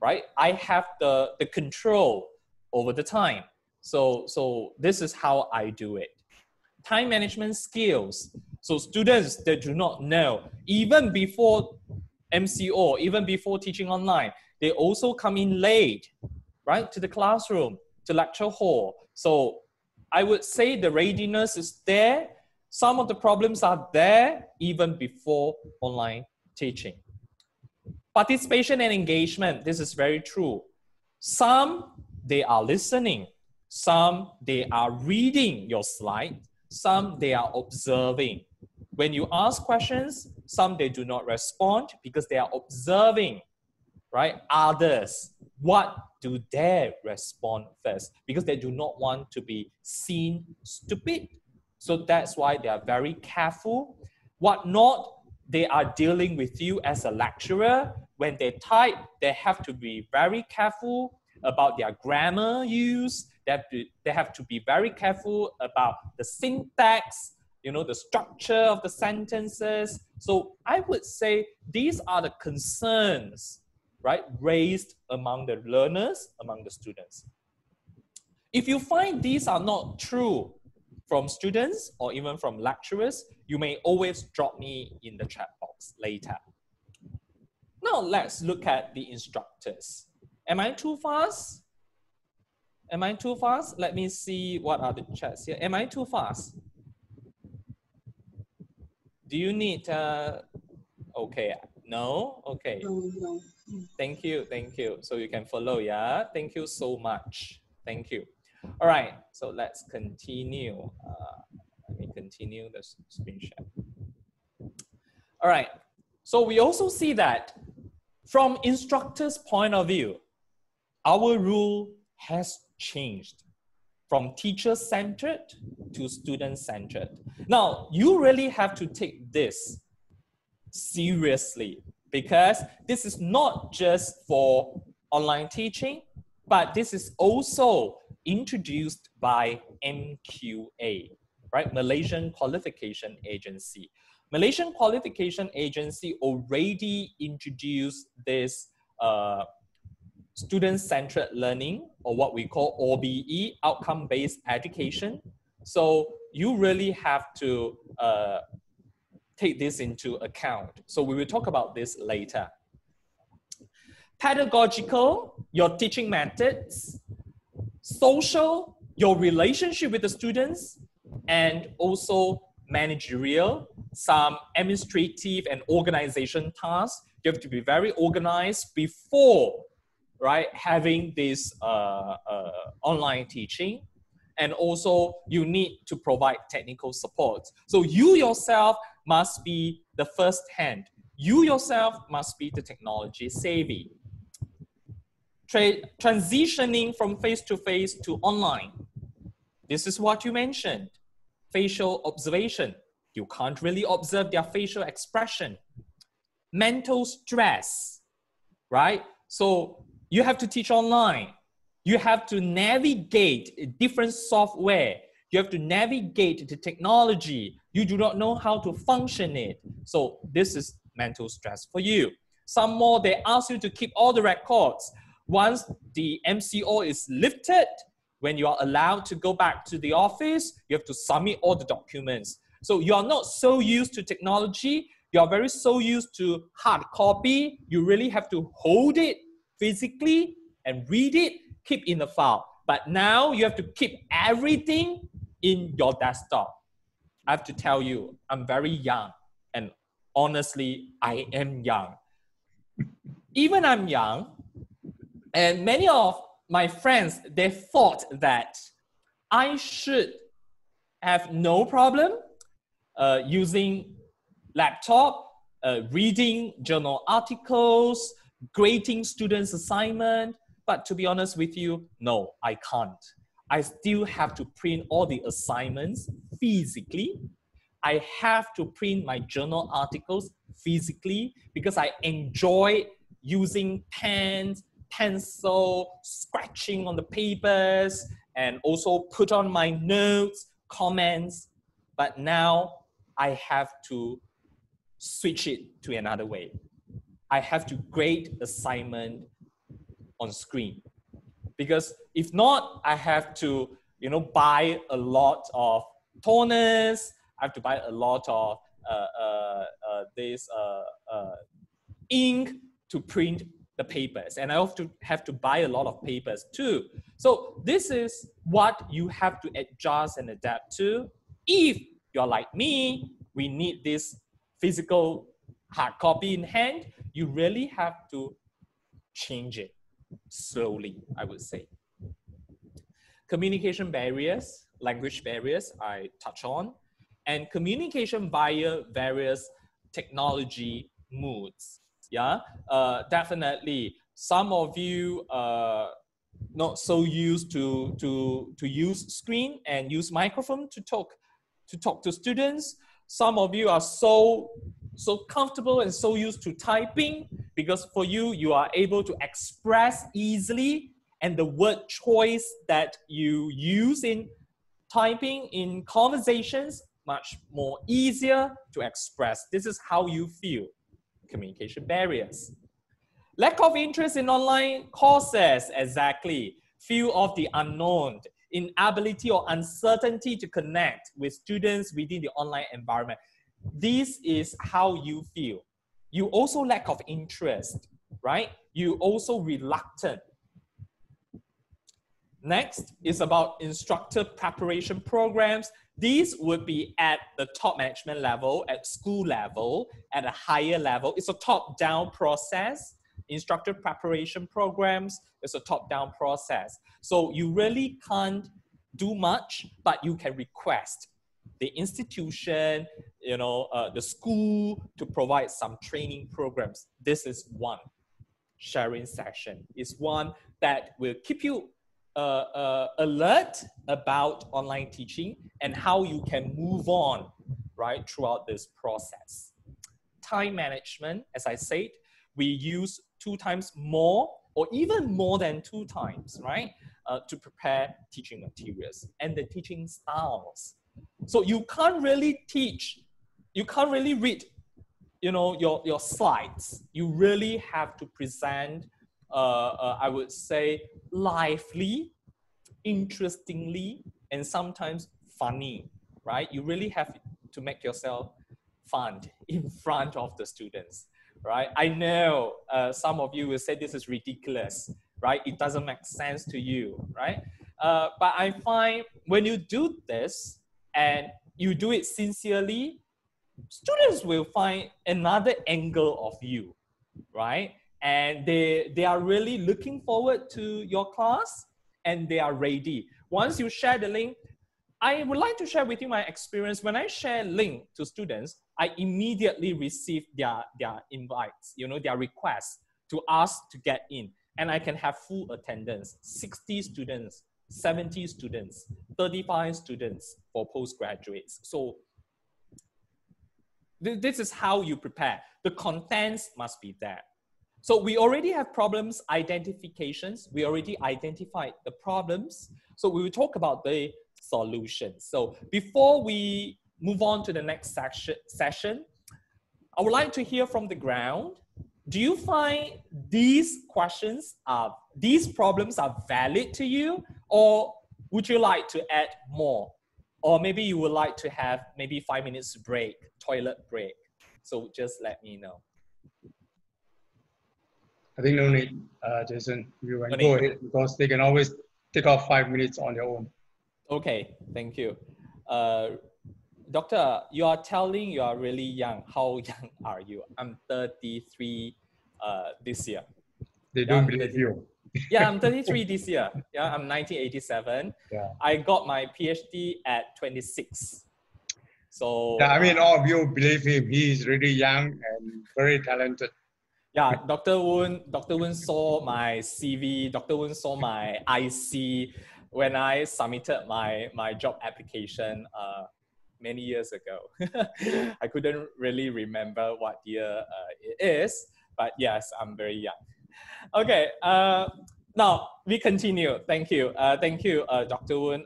S2: right? I have the control over the time. So this is how I do it. Time management skills. So students that do not know, even before MCO, even before teaching online, they also come in late, right, to the classroom, to lecture hall. So I would say the readiness is there. Some of the problems are there even before online teaching. Participation and engagement, this is very true. Some, they are listening. Some, they are reading your slide. Some, they are observing. When you ask questions, some they do not respond because they are observing, right? Others, what do they respond first? Because they do not want to be seen stupid. So that's why they are very careful. What not, they are dealing with you as a lecturer. When they type, they have to be very careful about their grammar use. They have to be very careful about the syntax, you know, the structure of the sentences. So I would say these are the concerns, right, raised among the learners, among the students. If you find these are not true from students or even from lecturers, you may always drop me in the chat box later. Now let's look at the instructors. Am I too fast? Am I too fast? Let me see what are the chats here. Am I too fast? Do you need, okay, no, okay.
S4: No.
S2: Thank you. So you can follow, yeah? Thank you so much. Thank you. All right, so let's continue. Let me continue the screen share. All right, so we also see that from instructor's point of view, our rule has changed from teacher-centered to student-centered. Now, you really have to take this seriously because this is not just for online teaching, but this is also introduced by MQA, right? Malaysian Qualification Agency. Malaysian Qualification Agency already introduced this student-centered learning, or what we call OBE, outcome-based education. So you really have to take this into account. So we will talk about this later. Pedagogical, your teaching methods. Social, your relationship with the students. And also managerial, some administrative and organization tasks. You have to be very organized before, right, having this online teaching. And also you need to provide technical support. So you yourself must be the first hand. You yourself must be the technology savvy. Transitioning from face-to-face to online. This is what you mentioned. Facial observation. You can't really observe their facial expression. Mental stress, right? So you have to teach online. You have to navigate different software. You have to navigate the technology. You do not know how to function it. So this is mental stress for you. Some more, they ask you to keep all the records. Once the MCO is lifted, when you are allowed to go back to the office, you have to submit all the documents. So you are not so used to technology. You are very so used to hard copy. You really have to hold it physically and read it, keep in the file. But now you have to keep everything in your desktop. I have to tell you, I'm very young. And honestly, I am young. Even I'm young, and many of my friends, they thought that I should have no problem using laptop, reading journal articles, grading students' assignment. But to be honest with you, no, I can't. I still have to print all the assignments physically. I have to print my journal articles physically because I enjoy using pens, pencil, scratching on the papers, and also put on my notes, comments. But now I have to switch it to another way. I have to grade assignment on screen, because if not, I have to, buy a lot of toners. I have to buy a lot of ink to print the papers, and I also have to buy a lot of papers too. So this is what you have to adjust and adapt to. If you're like me, we need this physical hard copy in hand. You really have to change it slowly, I would say. Communication barriers, language barriers, I touch on, and communication via various technology modes. Yeah, definitely. Some of you not so used to use screen and use microphone to talk to students. Some of you are so comfortable and so used to typing, because for you, you are able to express easily, and the word choice that you use in typing in conversations much more easier to express. This is how you feel. Communication barriers. Lack of interest in online courses, exactly. Fear of the unknown, inability or uncertainty to connect with students within the online environment. This is how you feel. You also lack of interest, right? You also reluctant. Next is about instructor preparation programs. These would be at the top management level, at school level, at a higher level. It's a top-down process. Instructor preparation programs is a top-down process. So you really can't do much, but you can request the institution, the school to provide some training programs. This is one sharing session. It's one that will keep you alert about online teaching and how you can move on, right, throughout this process. Time management, as I said, we use 2 times more or even more than 2 times, right, to prepare teaching materials and the teaching styles. So you can't really teach, you can't really read, your slides. You really have to present, I would say, lively, interestingly, and sometimes funny, right? You really have to make yourself fun in front of the students, right? I know some of you will say this is ridiculous, right? It doesn't make sense to you, right? But I find when you do this and you do it sincerely, students will find another angle of you, right? And they are really looking forward to your class, and they are ready. Once you share the link, I would like to share with you my experience. When I share link to students, I immediately receive their invites, their requests to ask to get in. And I can have full attendance, 60 students, 70 students, 35 students for postgraduates. So this is how you prepare. The contents must be there. So we already have problems identifications. We already identified the problems. So we will talk about the solutions. So before we move on to the next session, I would like to hear from the ground. Do you find these problems are valid to you, or would you like to add more? Or maybe you would like to have maybe 5 minutes break, toilet break. So just let me know.
S1: I think no need, Jason. You can go ahead, because they can always take off 5 minutes on their own.
S2: Okay, thank you. Doctor, you are telling you are really young. How young are you? I'm 33 this year.
S1: They don't believe you.
S2: Yeah, I'm 33 this year. Yeah, I'm 1987.
S1: Yeah.
S2: I got my PhD at 26. So
S1: Yeah, I mean, all of you believe him. He is really young and very talented.
S2: yeah, Dr. Woon saw my CV, Dr. Woon saw my IC when I submitted my job application many years ago. I couldn't really remember what year it is, but yes, I'm very young. Okay, now we continue. Thank you. Thank you, Dr. Woon,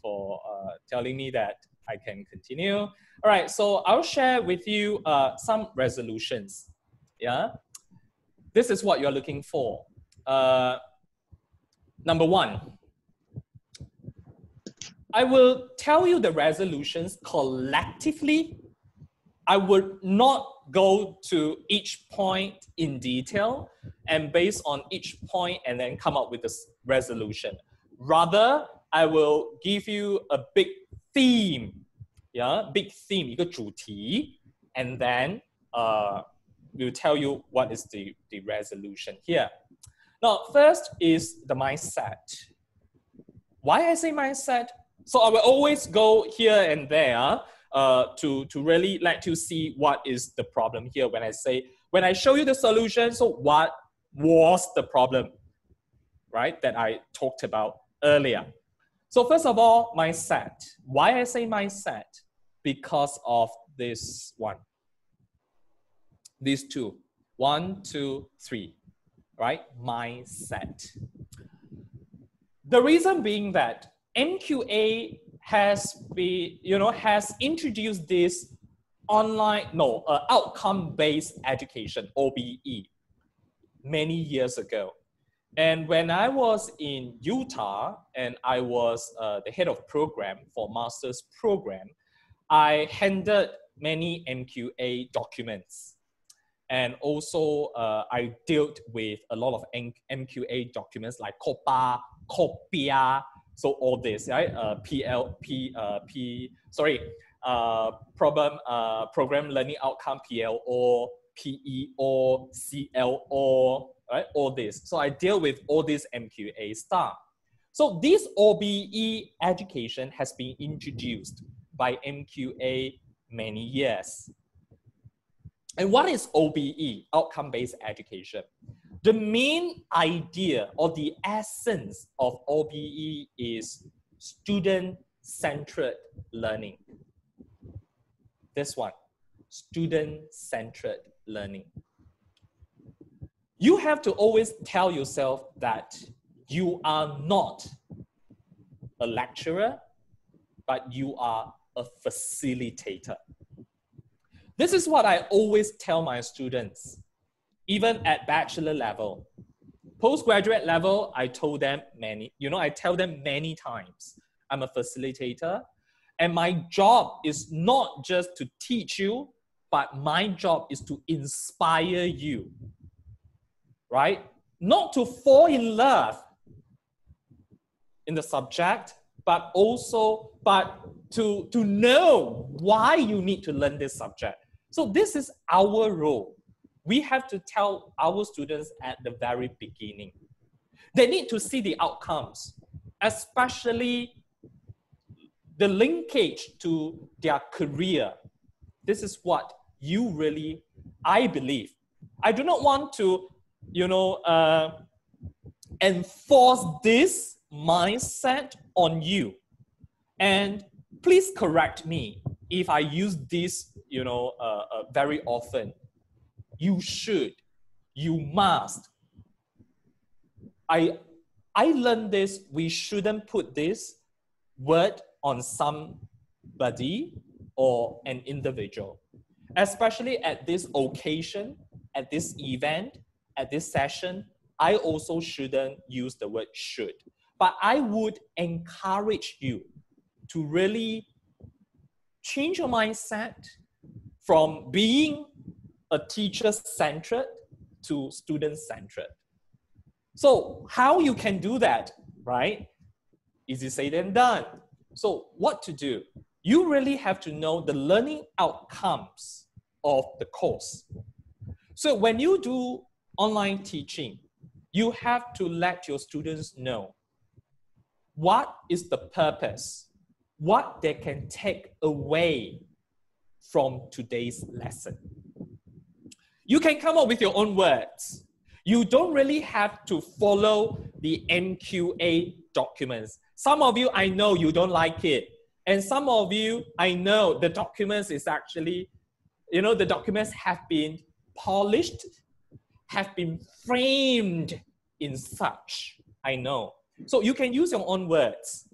S2: for telling me that I can continue. All right, so I'll share with you some resolutions. Yeah, this is what you're looking for. Number one, I will tell you the resolutions collectively. I would not go to each point in detail and based on each point and then come up with this resolution. Rather, I will give you a big theme, yeah, big theme, 一个主题, and then we'll tell you what is the resolution here. Now, first is the mindset. Why I say mindset? So I will always go here and there to really let you see what is the problem here when I show you the solution, so what was the problem, right, that I talked about earlier. So first of all, mindset. Why I say mindset? Because of this one. These two. 1, 2, 3, right? Mindset. The reason being that MQA has introduced this outcome-based education, OBE, many years ago. And when I was in Utah and I was the head of program for master's program, I handled many MQA documents. And also I dealt with a lot of MQA documents like COPA, COPIA, so all this, right? Program Learning Outcome, PLO, PEO, CLO, right? All this. So I deal with all this MQA stuff. So this OBE education has been introduced by MQA many years. And what is OBE, outcome-based education? The main idea or the essence of OBE is student-centered learning. This one, student-centered learning. You have to always tell yourself that you are not a lecturer, but you are a facilitator. This is what I always tell my students, even at bachelor level. Postgraduate level, I tell them many times, I'm a facilitator, and my job is not just to teach you, but my job is to inspire you, right? Not to fall in love in the subject, but to know why you need to learn this subject. So this is our role. We have to tell our students at the very beginning. They need to see the outcomes, especially the linkage to their career. This is what you really, I believe. I do not want to, enforce this mindset on you. And please correct me if I use this, very often. You should, you must. I learned this, we shouldn't put this word on somebody or an individual, especially at this occasion, at this event, at this session. I also shouldn't use the word should, but I would encourage you to really change your mindset from being a teacher-centered to student-centered. So how you can do that, right? Easy said and done. So what to do? You really have to know the learning outcomes of the course. So when you do online teaching, you have to let your students know what is the purpose, what they can take away from today's lesson. You can come up with your own words. You don't really have to follow the NQA documents. Some of you, I know you don't like it. And some of you, I know the documents is actually, the documents have been polished, have been framed in such, I know. So you can use your own words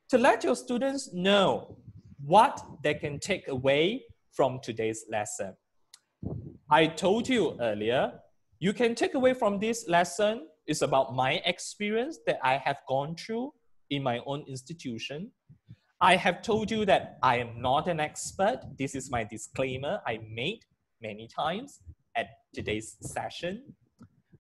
S2: to let your students know what they can take away from today's lesson. I told you earlier, you can take away from this lesson is about my experience that I have gone through in my own institution. I have told you that I am not an expert. This is my disclaimer I made many times at today's session,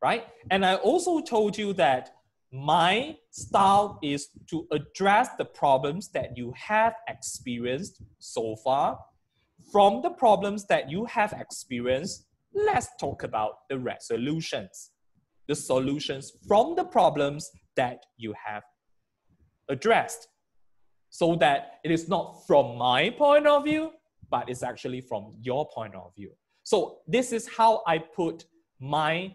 S2: right? And I also told you that my style is to address the problems that you have experienced so far. From the problems that you have experienced, let's talk about the resolutions, the solutions from the problems that you have addressed, so that it is not from my point of view, but it's actually from your point of view. So this is how I put my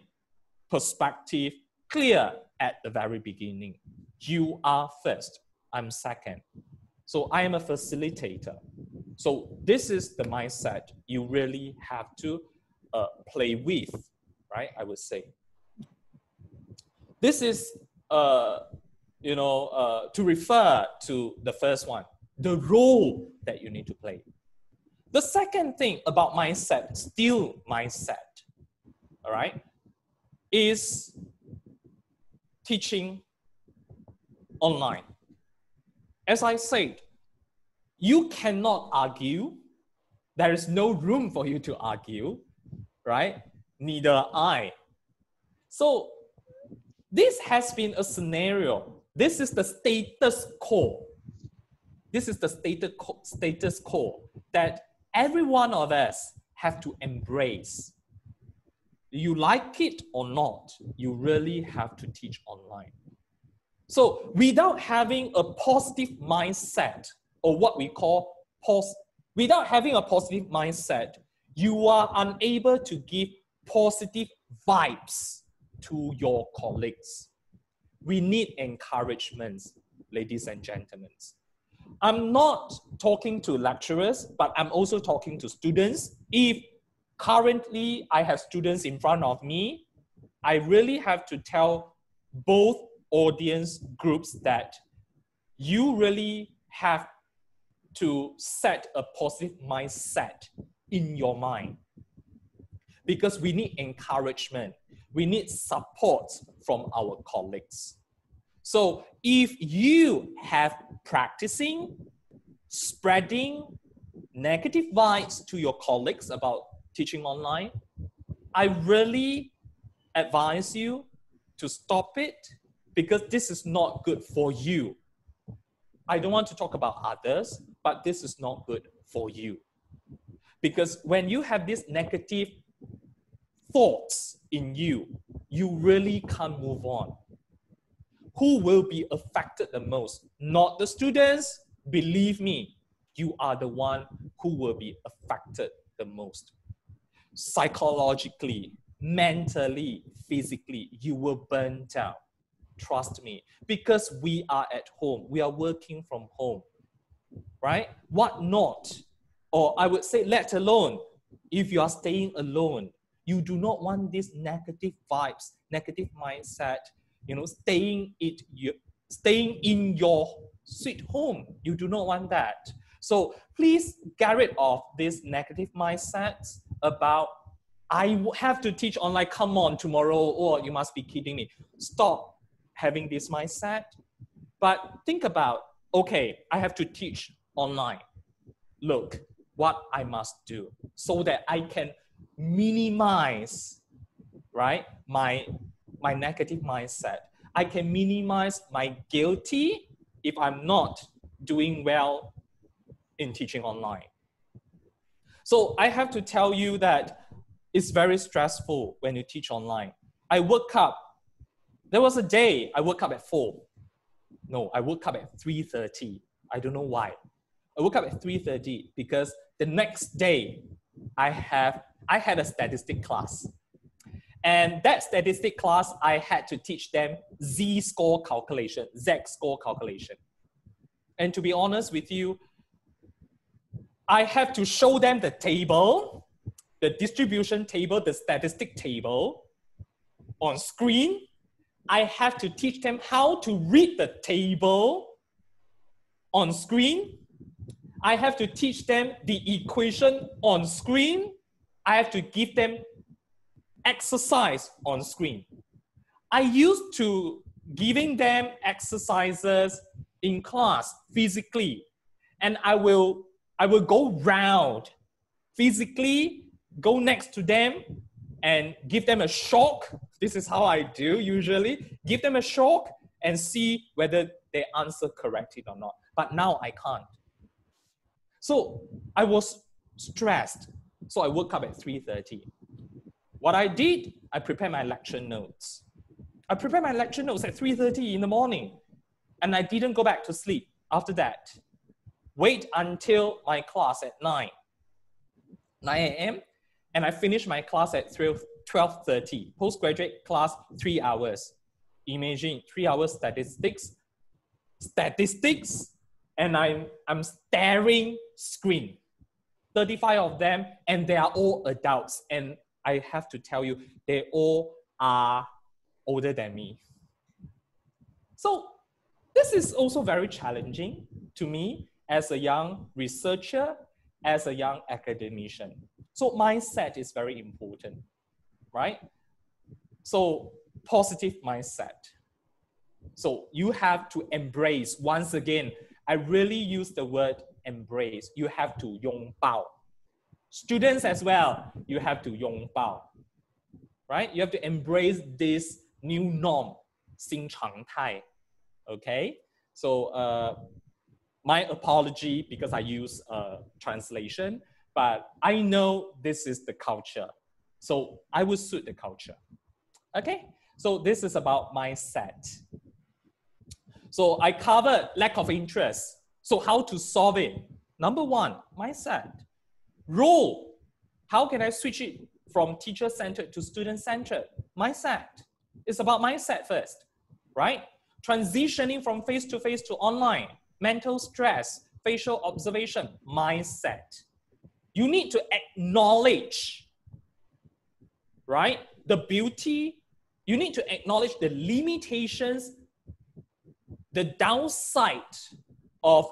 S2: perspective clear at the very beginning. You are first, I'm second. So I am a facilitator. So this is the mindset you really have to play with, right? I would say. This is, to refer to the first one, the role that you need to play. The second thing about mindset, still mindset, all right, is teaching online. As I said, you cannot argue. There is no room for you to argue, right? Neither I. So this has been a scenario. This is the status quo. This is the status quo that every one of us have to embrace. You like it or not, you really have to teach online. So without having a positive mindset, or what we call without having a positive mindset, you are unable to give positive vibes to your colleagues. We need encouragement, ladies and gentlemen. I'm not talking to lecturers, but I'm also talking to students. If currently I have students in front of me, I really have to tell both audience groups that you really have to set a positive mindset in your mind, because we need encouragement. We need support from our colleagues. So if you have practicing, spreading negative vibes to your colleagues about teaching online, I really advise you to stop it, because this is not good for you. I don't want to talk about others, but this is not good for you. Because when you have these negative thoughts in you, you really can't move on. Who will be affected the most? Not the students. Believe me, you are the one who will be affected the most. Psychologically, mentally, physically, you will burn down. Trust me, because we are at home. We are working from home, right? What not? Or I would say, let alone, if you are staying alone, you do not want these negative vibes, negative mindset, staying in your sweet home. You do not want that. So please get rid of this negative mindsets about, I have to teach online, come on tomorrow, or you must be kidding me. Stop having this mindset. But think about, okay, I have to teach online. Look, what I must do so that I can minimize, right, my negative mindset. I can minimize my guilty if I'm not doing well in teaching online. So I have to tell you that it's very stressful when you teach online. I woke up There was a day I woke up at 4. No, I woke up at 3:30. I don't know why. I woke up at 3:30 because the next day I had a statistic class. And that statistic class, I had to teach them Z-score calculation. And to be honest with you, I have to show them the table, the distribution table, the statistic table on screen. I have to teach them how to read the table on screen. I have to teach them the equation on screen. I have to give them exercise on screen. I used to giving them exercises in class physically, and I will go round physically, go next to them and give them a shock. This is how I do usually. Give them a shock and see whether they answer correctly or not. But now I can't. So I was stressed. So I woke up at 3:30. What I did, I prepared my lecture notes. I prepared my lecture notes at 3:30 in the morning, and I didn't go back to sleep after that. Wait until my class at 9 a.m. and I finished my class at 12:30. Postgraduate class, 3 hours. Imagine 3 hours statistics, and I'm staring screen. 35 of them, and they are all adults. And I have to tell you, they all are older than me. So this is also very challenging to me as a young researcher, as a young academician. So mindset is very important, right? So positive mindset. So you have to embrace, once again, I really use the word embrace. You have to 拥抱. Students as well, you have to 拥抱, right? You have to embrace this new norm, 新常态, okay? So my apology because I use translation, but I know this is the culture. So I will suit the culture, okay? So this is about mindset. So I covered lack of interest. So how to solve it? Number one, mindset. Role. How can I switch it from teacher-centered to student-centered? Mindset. It's about mindset first, right? Transitioning from face-to-face to online. Mental stress, facial observation, mindset. You need to acknowledge, right? The beauty. You need to acknowledge the limitations, the downside of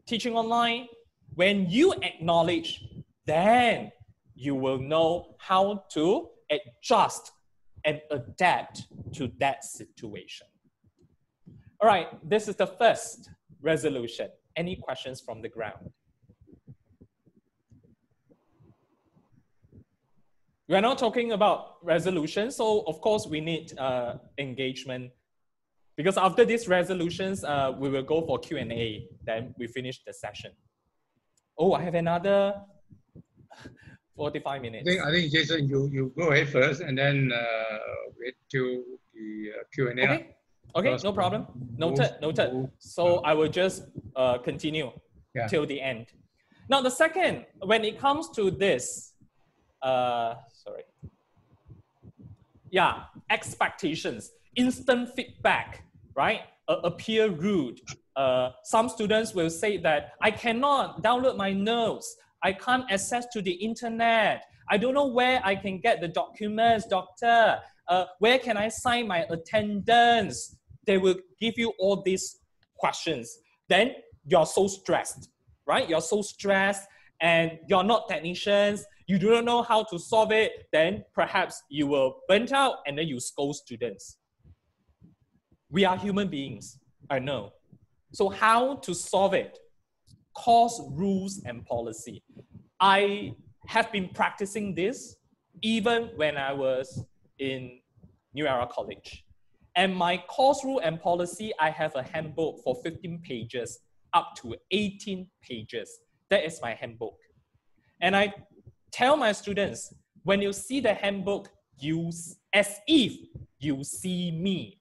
S2: teaching online. When you acknowledge, then you will know how to adjust and adapt to that situation. All right, this is the first resolution. Any questions from the ground? We are not talking about resolutions, so of course we need engagement. Because after these resolutions, we will go for Q&A, then we finish the session. Oh, I have another 45 minutes.
S1: I think Jason, you go ahead first and then wait till the Q&A.
S2: Okay, no problem. Noted. So I will just continue till the end. Now the second, when it comes to this, expectations, instant feedback, right? Appear rude. Some students will say that I cannot download my notes. I can't access to the internet. I don't know where I can get the documents, doctor. Where can I sign my attendance? They will give you all these questions. Then you're so stressed, right? You're so stressed and you're not technicians. You do not know how to solve it. Then perhaps you will burn out and then you scold students. We are human beings, I know. So how to solve it? Course rules and policy. I have been practicing this even when I was in New Era College. And my course rule and policy, I have a handbook for 15 pages up to 18 pages. That is my handbook. And I tell my students, when you see the handbook, use as if you see me.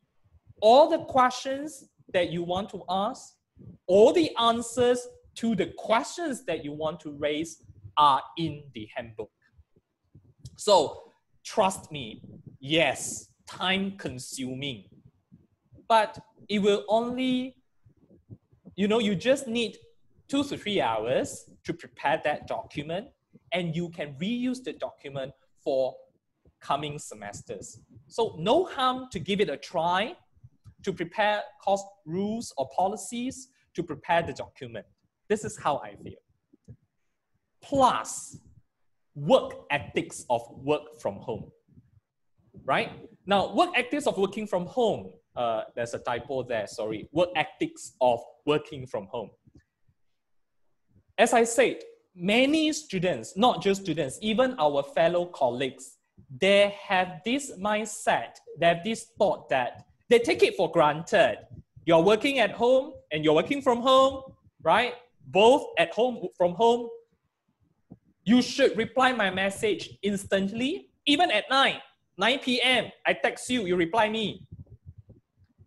S2: All the questions that you want to ask, all the answers to the questions that you want to raise are in the handbook. So trust me, yes, time consuming, but it will only, you just need 2 to 3 hours to prepare that document, and you can reuse the document for coming semesters. So no harm to give it a try, to prepare course rules or policies, to prepare the document. This is how I feel. Plus, work ethics of work from home, right? Now, work ethics of working from home, there's a typo there, sorry. Work ethics of working from home. As I said, many students, not just students, even our fellow colleagues, they have this mindset, they have this thought that they take it for granted. You're working at home and you're working from home, right? Both at home, from home. You should reply my message instantly, even at 9 p.m. I text you, you reply me.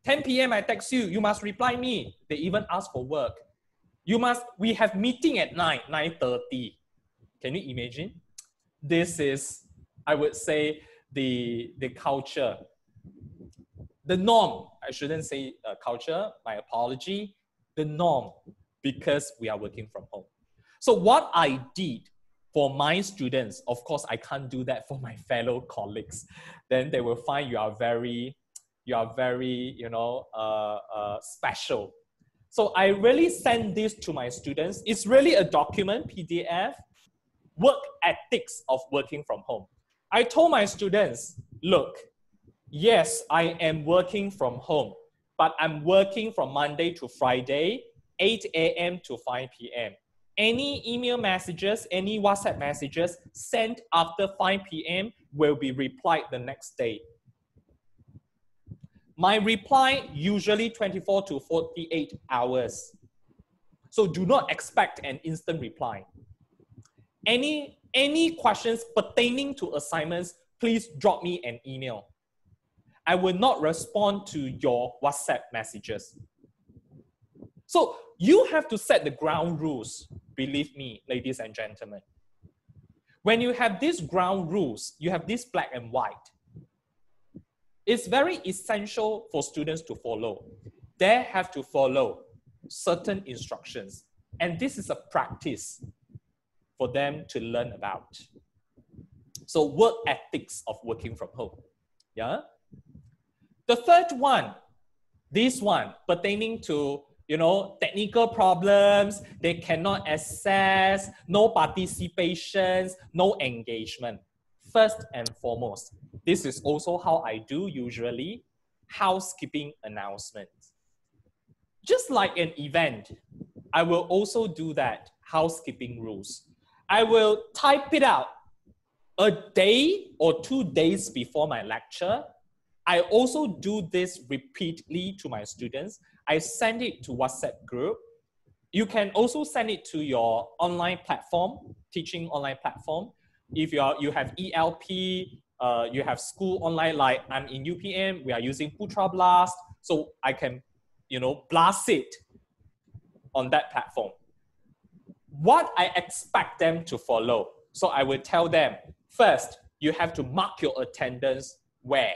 S2: 10 p.m. I text you, you must reply me. They even ask for work. We have meeting at 9:30. Can you imagine? This is, I would say, the culture. The norm, I shouldn't say culture, my apology. The norm, because we are working from home. So what I did for my students, of course, I can't do that for my fellow colleagues. Then they will find you are very, special. So I really send this to my students. It's really a document, PDF, work ethics of working from home. I told my students, look, yes, I am working from home, but I'm working from Monday to Friday, 8 a.m. to 5 p.m. Any email messages, any WhatsApp messages sent after 5 p.m. will be replied the next day. My reply usually 24 to 48 hours. So do not expect an instant reply. Any questions pertaining to assignments, please drop me an email. I will not respond to your WhatsApp messages. So you have to set the ground rules, believe me, ladies and gentlemen. When you have these ground rules, you have this black and white. It's very essential for students to follow. They have to follow certain instructions. And this is a practice for them to learn about. So work ethics of working from home. Yeah. The third one, this one pertaining to, technical problems, they cannot access, no participations, no engagement. First and foremost, this is also how I do usually, housekeeping announcements. Just like an event, I will also do that, housekeeping rules. I will type it out a day or 2 days before my lecture. I also do this repeatedly to my students. I send it to WhatsApp group. You can also send it to your online platform, teaching online platform. If you have ELP, you have school online, like I'm in UPM, we are using Putra Blast, so I can, blast it on that platform. What I expect them to follow. So I will tell them, first, you have to mark your attendance where?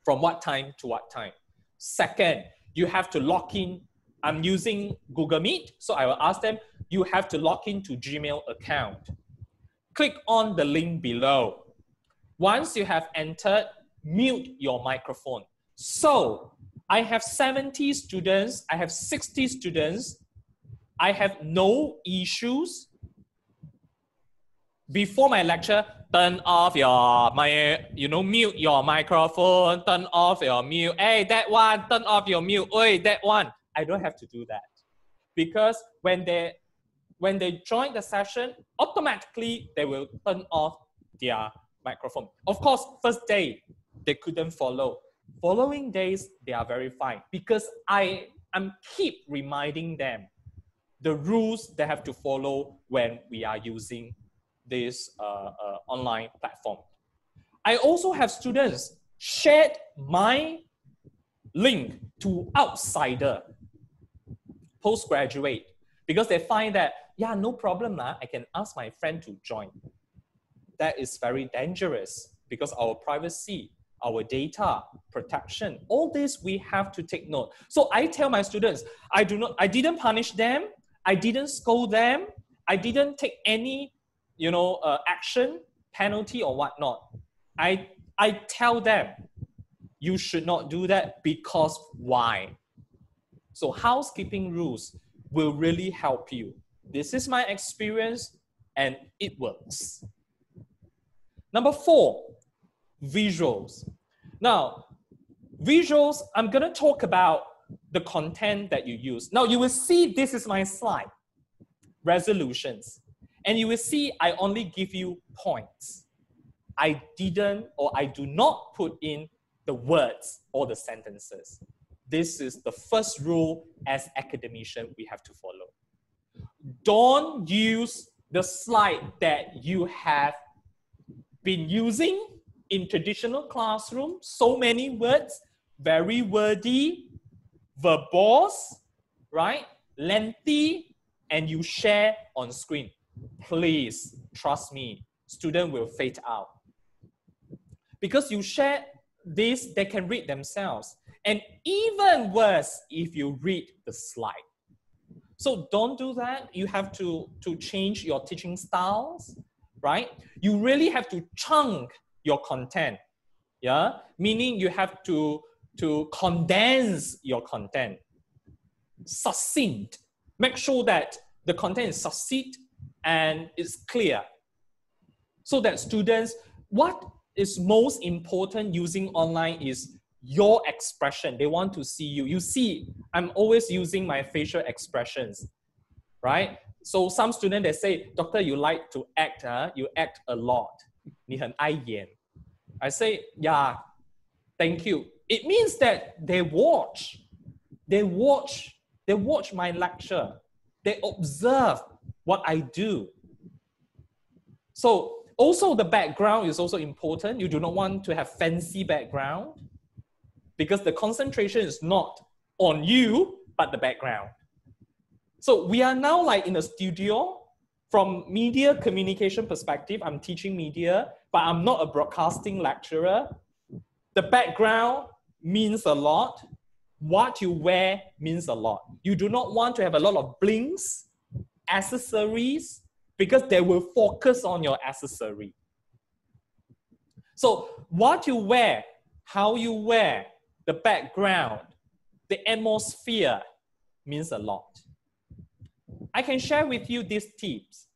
S2: From what time to what time? Second, you have to log in. I'm using Google Meet, so I will ask them, you have to log in to Gmail account. Click on the link below. Once you have entered, mute your microphone. So I have 70 students, I have 60 students, I have no issues. Before my lecture, turn off your mute your microphone, turn off your mute. Hey, that one, turn off your mute. Oi, that one. I don't have to do that. Because when they join the session, automatically they will turn off their microphone. Of course, first day, they couldn't follow. Following days, they are very fine because I'm keep reminding them the rules they have to follow when we are using this online platform. I also have students shared my link to outsider, postgraduate, because they find that, yeah, no problem, I can ask my friend to join. That is very dangerous because our privacy, our data protection, all this we have to take note. So I tell my students, I didn't punish them, I didn't scold them, I didn't take any, action, penalty or whatnot. I tell them, you should not do that because why? So housekeeping rules will really help you. This is my experience and it works. Number 4, visuals. Now, visuals, I'm going to talk about the content that you use. Now, you will see this is my slide, resolutions. And you will see I only give you points. I do not put in the words or the sentences. This is the first rule as academician we have to follow. Don't use the slide that you have been using in traditional classroom, so many words, very wordy, verbose, right? Lengthy, and you share on screen. Please, trust me, student will fade out. Because you share this, they can read themselves. And even worse, if you read the slide. So don't do that. You have to change your teaching styles, right? You really have to chunk your content, yeah? Meaning you have to condense your content, succinct. Make sure that the content is succinct and is clear. So that students, what is most important using online is your expression. They want to see you. You see, I'm always using my facial expressions, right? So some students, they say, Doctor, you like to act, you act a lot. 你很爱演. I say, yeah, thank you. It means that they watch my lecture. They observe what I do. So also the background is also important. You do not want to have fancy background because the concentration is not on you, but the background. So we are now like in a studio. From media communication perspective, I'm teaching media, but I'm not a broadcasting lecturer. The background means a lot. What you wear means a lot. You do not want to have a lot of blings, accessories, because they will focus on your accessory. So what you wear, how you wear, the background, the atmosphere means a lot. I can share with you these tips.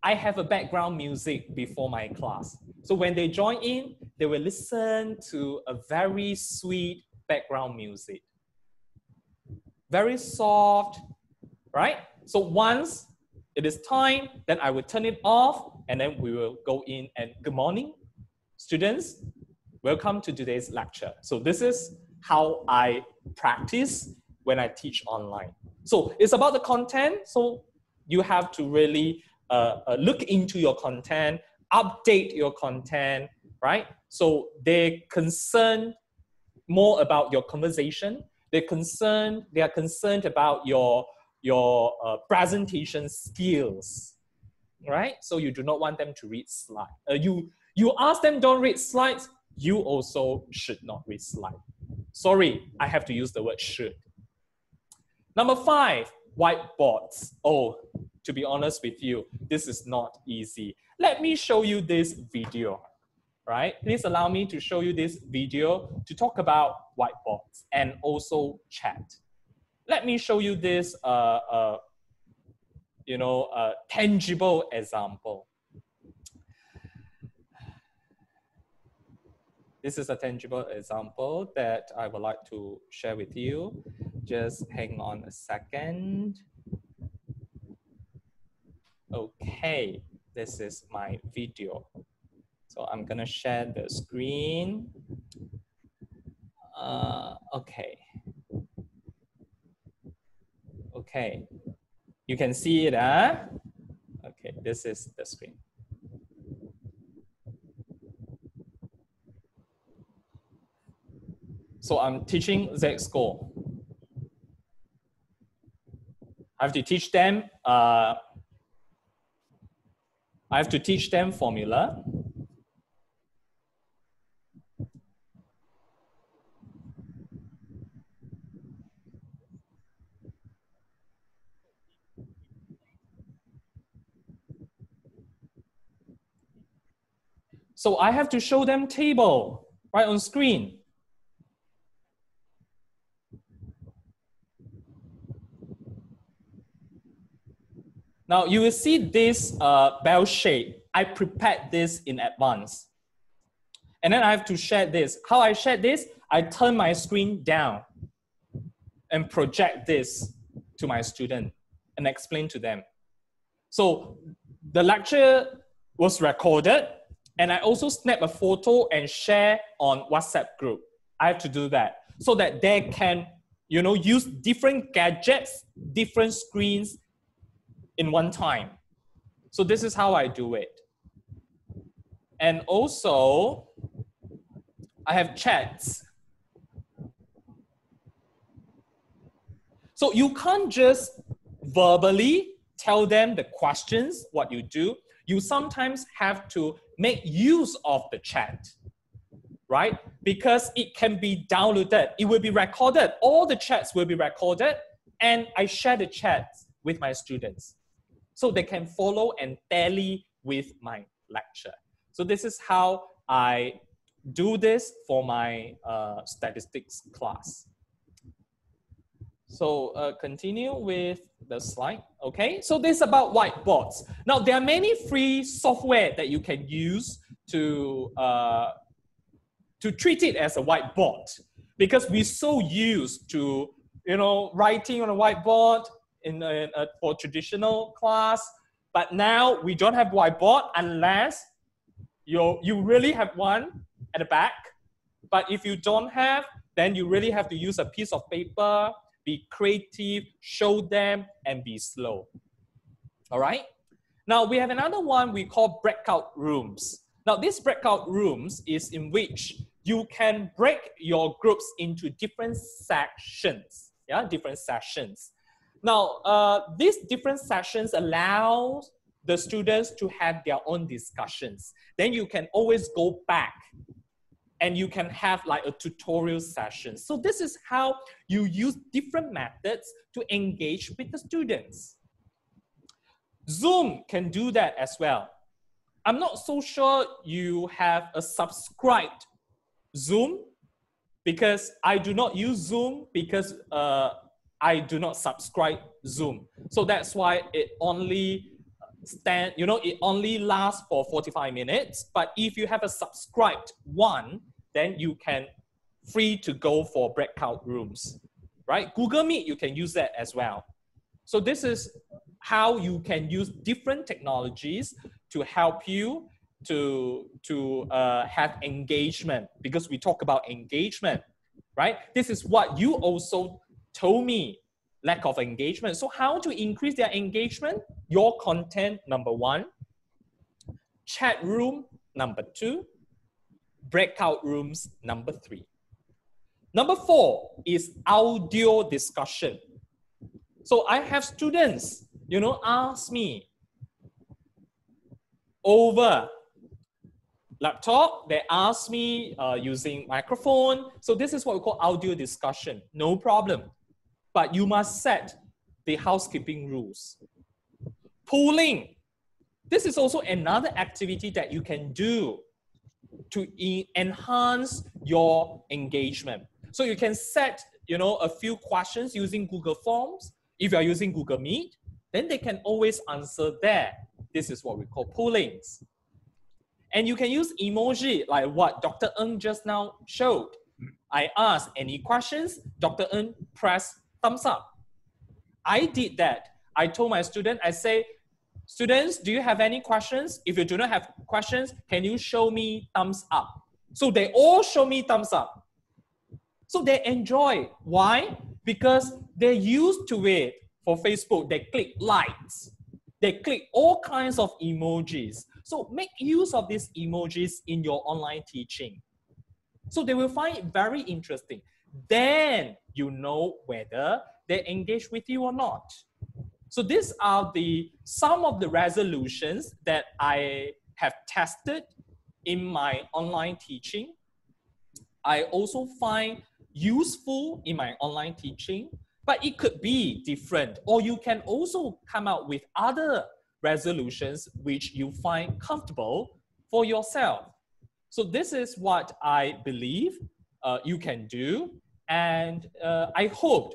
S2: I have a background music before my class. So when they join in, they will listen to a very sweet background music. Very soft, right? So once it is time, then I will turn it off and then we will go in and good morning, students. Welcome to today's lecture. So this is how I practice when I teach online. So it's about the content. So you have to really look into your content, update your content, right? So they concern more about your conversation. They are concerned about your presentation skills, right? So you do not want them to read slides. You ask them don't read slides. You also should not read slides. Sorry, I have to use the word should. Number 5, whiteboards. Oh, to be honest with you, this is not easy. Let me show you this video, right? Please allow me to show you this video to talk about whiteboards and also chat. Let me show you this, tangible example. This is a tangible example that I would like to share with you. Just hang on a second. Okay, this is my video. So I'm gonna share the screen. Okay. Okay, you can see it, huh? Okay, this is the screen. So I'm teaching Z score. I have to teach them. I have to teach them formula. So I have to show them table right on screen. Now you will see this bell shape. I prepared this in advance. And then I have to share this. How I share this? I turn my screen down and project this to my student and explain to them. So the lecture was recorded, and I also snap a photo and share on WhatsApp group. I have to do that so that they can, you know, use different gadgets, different screens in one time. So this is how I do it. And also, I have chats. So you can't just verbally tell them the questions, what you do. You sometimes have to make use of the chat, right? Because it can be downloaded, it will be recorded, all the chats will be recorded, and I share the chats with my students so they can follow and tally with my lecture. So this is how I do this for my statistics class. So continue with the slide. Okay, so this is about whiteboards. Now there are many free software that you can use to treat it as a whiteboard, because we're so used to, you know, writing on a whiteboard for traditional class. But now we don't have whiteboard unless you really have one at the back. But if you don't have, then you really have to use a piece of paper. Be creative, show them, and be slow. All right? Now, we have another one we call breakout rooms. Now, this breakout rooms is in which you can break your groups into different sections. Yeah, different sessions. Now, these different sessions allow the students to have their own discussions. Then you can always go back and you can have like a tutorial session. So this is how you use different methods to engage with the students. Zoom can do that as well. I'm not so sure you have a subscribed Zoom, because I do not use Zoom because I do not subscribe Zoom. So that's why it only it only lasts for 45 minutes. But if you have a subscribed one, then you can free to go for breakout rooms, right? Google Meet, you can use that as well. So this is how you can use different technologies to help you to have engagement, because we talk about engagement, right? This is what you also told me, lack of engagement. So how to increase their engagement? Your content, number one. Chat room, number two. Breakout rooms, number three. Number four is audio discussion. So I have students, ask me over laptop, they ask me using microphone. So this is what we call audio discussion, no problem. But you must set the housekeeping rules. Polling. This is also another activity that you can do to enhance your engagement. So you can set, a few questions using Google Forms. If you're using Google Meet, then they can always answer there. This is what we call pollings. And you can use emoji like what Dr. Ng just now showed. I asked any questions, Dr. Ng pressed thumbs up. I did that. I told my student, I say, students, do you have any questions? If you do not have questions, can you show me thumbs up? So they all show me thumbs up. So they enjoy. Why? Because they're used to it. For Facebook, they click likes. They click all kinds of emojis. So make use of these emojis in your online teaching. So they will find it very interesting. Then you know whether they engage with you or not. So these are some of the resolutions that I have tested in my online teaching. I also find useful in my online teaching, but it could be different. Or you can also come out with other resolutions which you find comfortable for yourself. So this is what I believe you can do. And I hope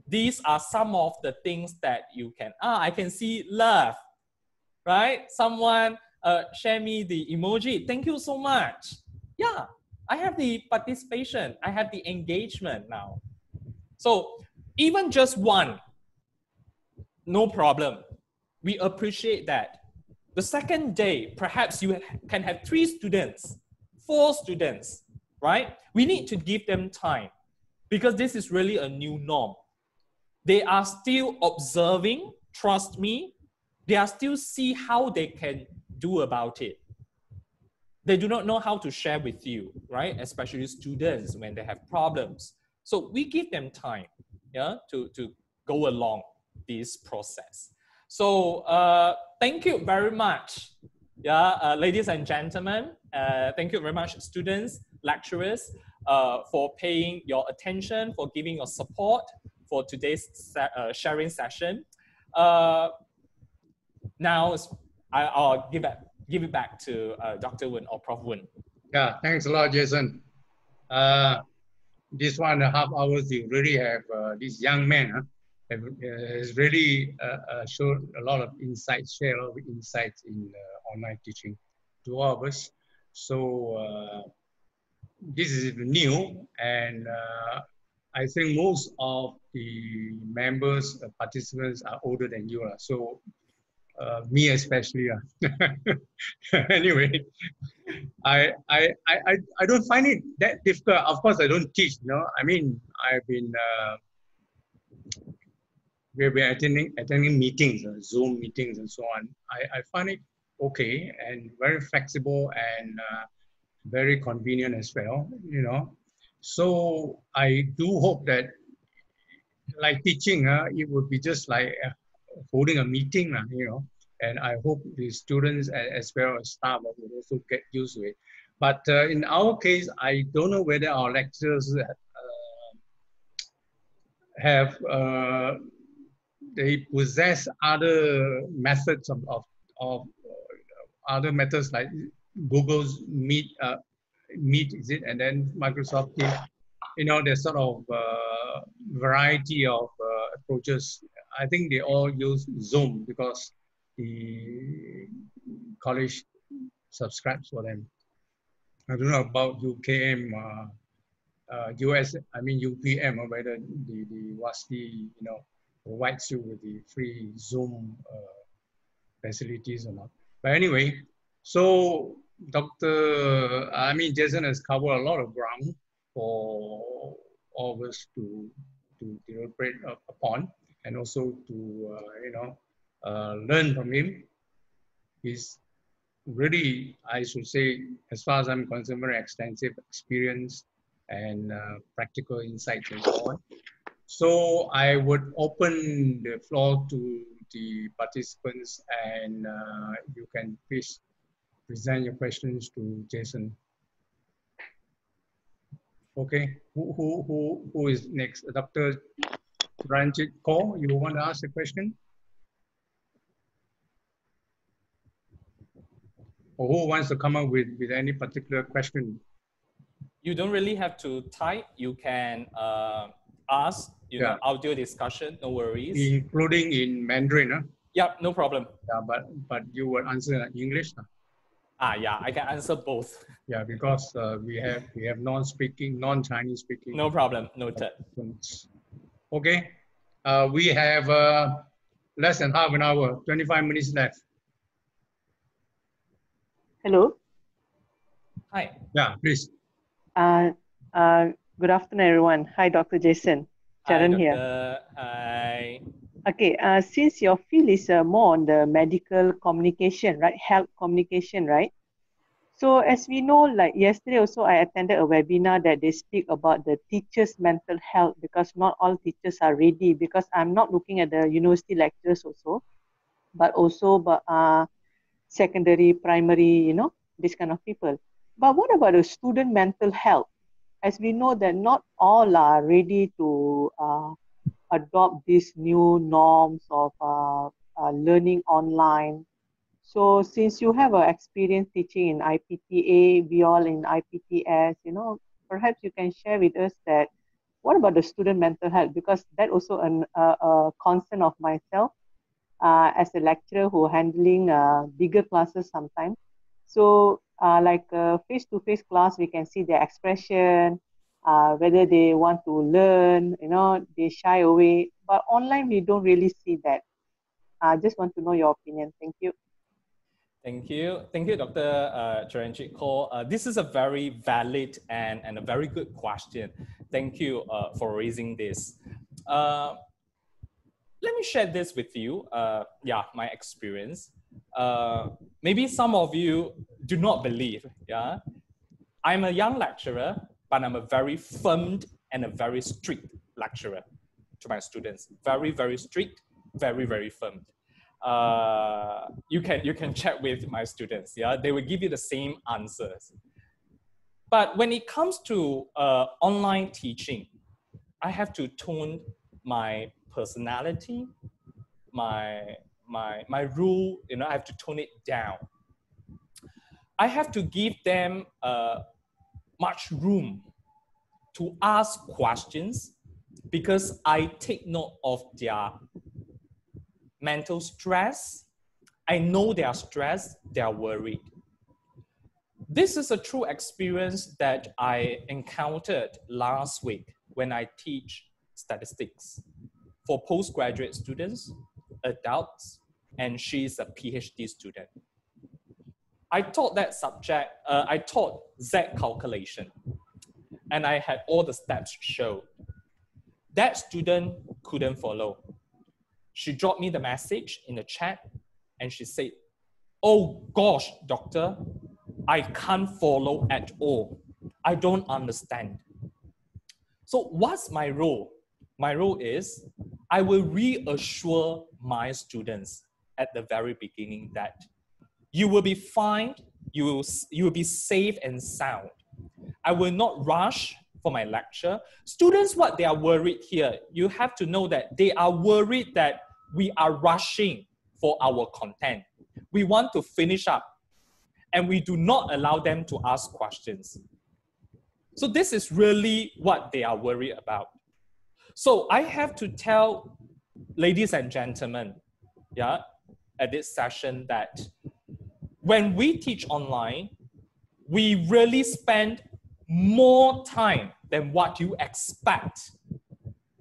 S2: these are some of the things that you can, I can see love, right? Someone share me the emoji. Thank you so much. Yeah, I have the participation. I have the engagement now. So even just one, no problem. We appreciate that. The second day, perhaps you can have 3 students, 4 students, right? We need to give them time because this is really a new norm. They are still observing, trust me. They are still see how they can do about it. They do not know how to share with you, right? Especially students when they have problems. So we give them time, yeah, to go along this process. So thank you very much, yeah, ladies and gentlemen. Thank you very much, students, lecturers, for paying your attention, for giving your support for today's sharing session. Now I'll give it back to Dr. Voon or Prof. Voon.
S1: Yeah, thanks a lot, Jason. This 1.5 hours, you really have this young man has really showed a lot of insights, shared a lot of insights in online teaching to all of us. So this is new, and I think most of the members, participants are older than you. So me especially. Anyway, I don't find it that difficult. Of course, I don't teach. I mean, I've been we've been attending meetings, Zoom meetings, and so on. I find it okay and very flexible and very convenient as well. So I do hope that, like teaching, it would be just like holding a meeting, and I hope the students as well as staff will also get used to it. But in our case, I don't know whether our lecturers they possess other methods of other methods like Google's Meet, is it, and then Microsoft Teams. There's sort of variety of approaches. I think they all use Zoom because the college subscribes for them. I don't know about UKM, US, I mean UPM, or whether the WASD, provides you with the free Zoom facilities or not. But anyway, so Jason has covered a lot of ground for all of us to deliberate upon, and also to learn from him. He's really, I should say, as far as I'm concerned, very extensive experience and practical insights and so on. So I would open the floor to the participants, and you can please present your questions to Jason. Okay, who is next? Dr. Ranjit Kaur, you want to ask a question? Or who wants to come up with any particular question?
S2: You don't really have to type. You can ask, audio discussion, no worries.
S1: Including in Mandarin, huh?
S2: Yeah, no problem.
S1: Yeah, but you will answer in English, huh?
S2: Yeah, I can answer both.
S1: Yeah, because we have non-speaking, non-Chinese speaking.
S2: No problem, noted.
S1: Okay, we have less than half an hour, 25 minutes left.
S4: Hello.
S2: Hi.
S1: Yeah, please.
S4: Good afternoon, everyone. Hi, Dr. Jason. Sharon here.
S2: Hi.
S4: Okay, since your field is more on the medical communication, right? Health communication, right? So as we know, like yesterday also I attended a webinar that they speak about the teachers' mental health, because not all teachers are ready, because I'm not looking at the university lecturers also, but also secondary, primary, you know, this kind of people. But what about the student mental health? As we know that not all are ready to adopt these new norms of learning online. So since you have experience teaching in IPTA, we all in IPTS, you know, perhaps you can share with us that what about the student mental health? Because that also a concern of myself as a lecturer who handling bigger classes sometimes. So like face-to-face class, we can see their expression, whether they want to learn, you know, they shy away. But online, we don't really see that. I just want to know your opinion. Thank you.
S2: Thank you. Thank you, Dr. Charanjit Kaur. This is a very valid and a very good question. Thank you for raising this. Let me share this with you. Yeah, my experience. Maybe some of you do not believe. Yeah, I'm a young lecturer, but I'm a very firm and a very strict lecturer to my students. Very, very strict, very, very firm. You can check with my students. Yeah, they will give you the same answers. But when it comes to online teaching, I have to tone my personality, my rule. You know, I have to tone it down. I have to give them much room to ask questions, because I take note of their mental stress. I know they are stressed, they are worried. This is a true experience that I encountered last week when I teach statistics for postgraduate students, adults, and she's a PhD student. I taught that subject, I taught Z calculation, and I had all the steps shown. That student couldn't follow. She dropped me the message in the chat and she said, "Oh gosh, doctor, I can't follow at all. I don't understand." So what's my role? My role is I will reassure my students at the very beginning that you will be fine, you will be safe and sound. I will not rush for my lecture. Students, what they are worried here, you have to know that they are worried that we are rushing for our content. We want to finish up and we do not allow them to ask questions. So this is really what they are worried about. So I have to tell ladies and gentlemen, yeah, at this session that when we teach online, we really spend more time than what you expect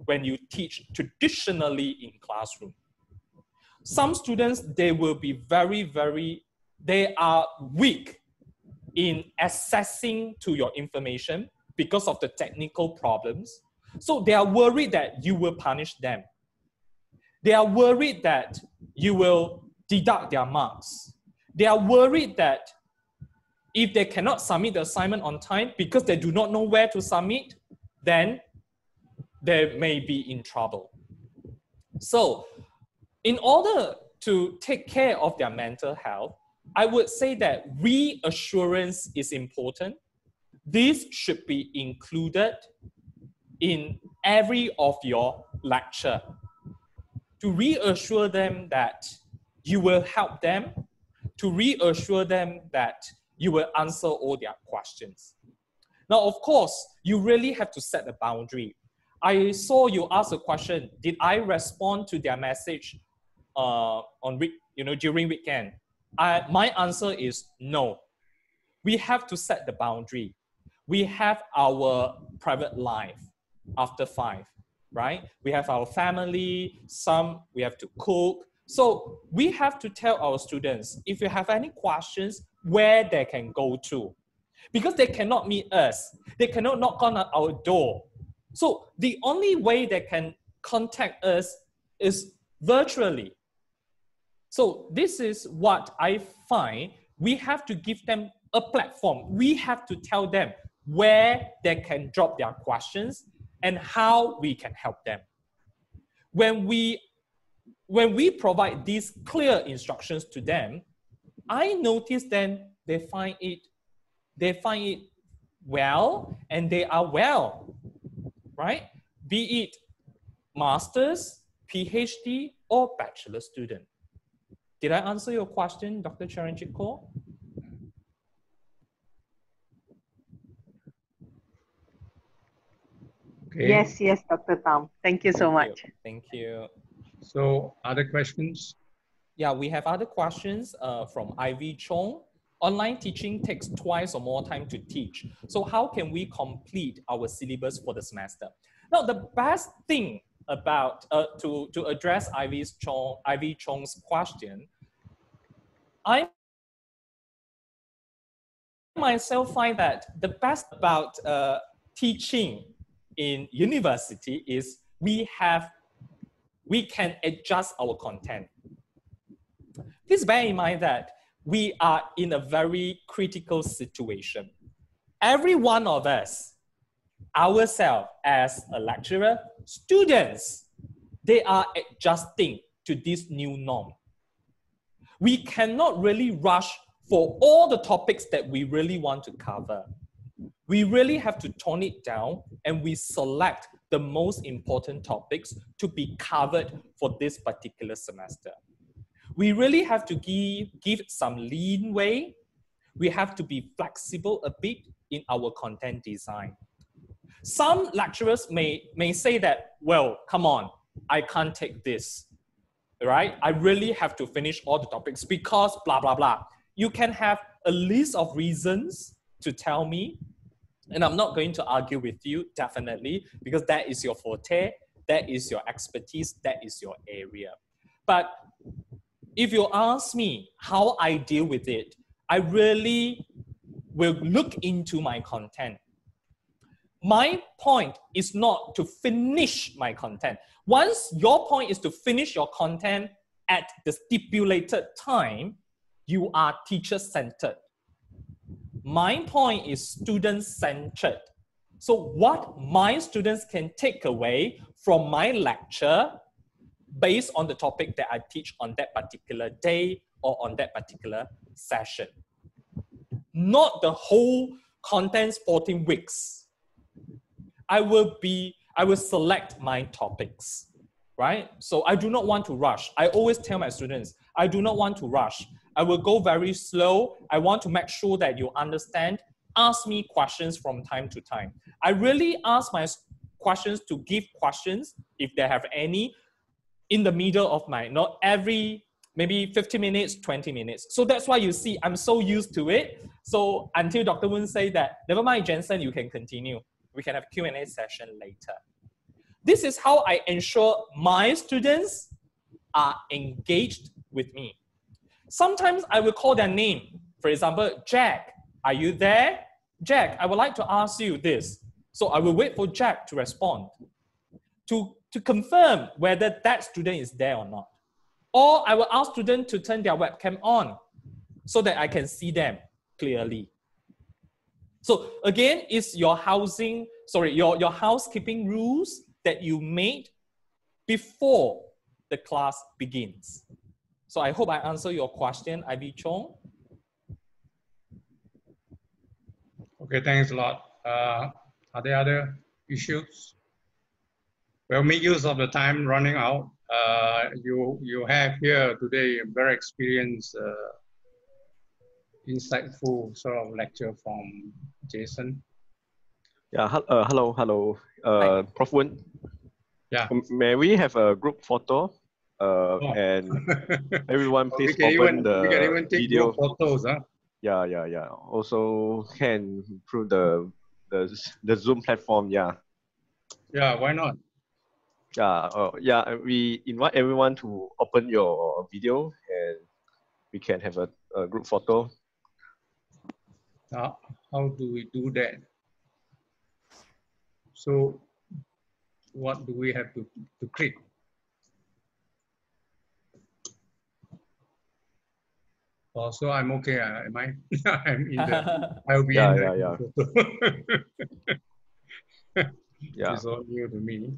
S2: when you teach traditionally in classroom. Some students, they will be they are weak in accessing to your information because of the technical problems. So they are worried that you will punish them. They are worried that you will deduct their marks. They are worried that if they cannot submit the assignment on time because they do not know where to submit, then they may be in trouble. So in order to take care of their mental health, I would say that reassurance is important. This should be included in every of your lecture to reassure them that you will help them, to reassure them that you will answer all their questions. Now, of course, you really have to set a boundary. I saw you ask a question, did I respond to their message during weekend? My answer is no. We have to set the boundary. We have our private life after 5, right? We have our family, we have to cook. So we have to tell our students, if you have any questions, where they can go to. Because they cannot meet us. They cannot knock on our door. So the only way they can contact us is virtually. So this is what I find we have to give them a platform. We have to tell them where they can drop their questions and how we can help them. When we provide these clear instructions to them, I notice then they find it well, and they are well, right? Be it master's, PhD, or bachelor student. Did I answer your question, Dr. Charanjit Kaur?
S1: Okay.
S4: Yes, Dr. Tham. Thank you so much.
S2: Thank you.
S1: So other questions?
S2: Yeah, we have other questions from Ivy Chong. Online teaching takes twice or more time to teach. So how can we complete our syllabus for the semester? Now, the best thing about, to address Ivy Chong's question, I myself find that the best about teaching in university is we can adjust our content. Please bear in mind that we are in a very critical situation. Every one of us, ourselves as a lecturer, students, they are adjusting to this new norm. We cannot really rush for all the topics that we really want to cover. We really have to tone it down, and we select the most important topics to be covered for this particular semester. We really have to give some leeway. We have to be flexible a bit in our content design. Some lecturers may say that, well, come on, I can't take this, right? I really have to finish all the topics because blah, blah, blah. You can have a list of reasons to tell me, and I'm not going to argue with you, definitely, because that is your forte, that is your expertise, that is your area. But if you ask me how I deal with it, I really will look into my content. My point is not to finish my content. Once your point is to finish your content at the stipulated time, you are teacher-centered. My point is student-centered. So what my students can take away from my lecture based on the topic that I teach on that particular day or on that particular session. Not the whole content 14 weeks. I will select my topics, right? So I do not want to rush. I always tell my students, I do not want to rush. I will go very slow. I want to make sure that you understand. Ask me questions from time to time. I really ask my questions to give questions, if they have any, in the middle of my, not every, maybe 50 minutes, 20 minutes. So that's why you see, I'm so used to it. So until Dr. Voon say that, never mind, Jensen, you can continue. We can have Q&A session later. This is how I ensure my students are engaged with me. Sometimes I will call their name. For example, Jack, are you there? Jack, I would like to ask you this. So I will wait for Jack to respond, to confirm whether that student is there or not. Or I will ask students to turn their webcam on so that I can see them clearly. So again, it's your your housekeeping rules that you made before the class begins. So I hope I answer your question, Ivy Chong.
S1: Okay, thanks a lot. Are there other issues? We'll make use of the time running out. You have here today a very experienced, insightful sort of lecture from Jason.
S3: Yeah, hello, Prof. Voon.
S1: Yeah.
S3: May we have a group photo? And everyone please
S1: we
S3: open
S1: can even
S3: the
S1: take
S3: video.
S1: photos, huh?
S3: Yeah. Also can through the Zoom platform, yeah.
S1: Yeah, why not?
S3: Yeah, we invite everyone to open your video and we can have a group photo.
S1: How do we do that? So what do we have to click? Oh, so I'm okay. Am I? I'm in the. I'll be
S3: Yeah,
S1: in
S3: yeah,
S1: the.
S3: Yeah.
S1: It's all new to me.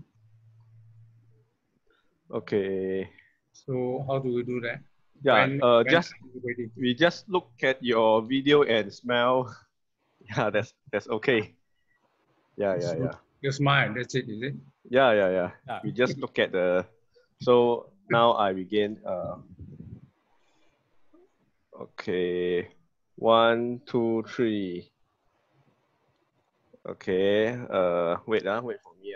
S3: Okay.
S1: So how do we do that?
S3: Yeah.
S1: When
S3: Just
S1: are you ready?
S3: we just look at your video and smell. Yeah, that's okay. Yeah.
S1: So you smile. That's it, is it?
S3: Yeah.
S2: Yeah.
S3: We just look at the. So now I begin. Okay. 1, 2, 3. Okay. Wait for me.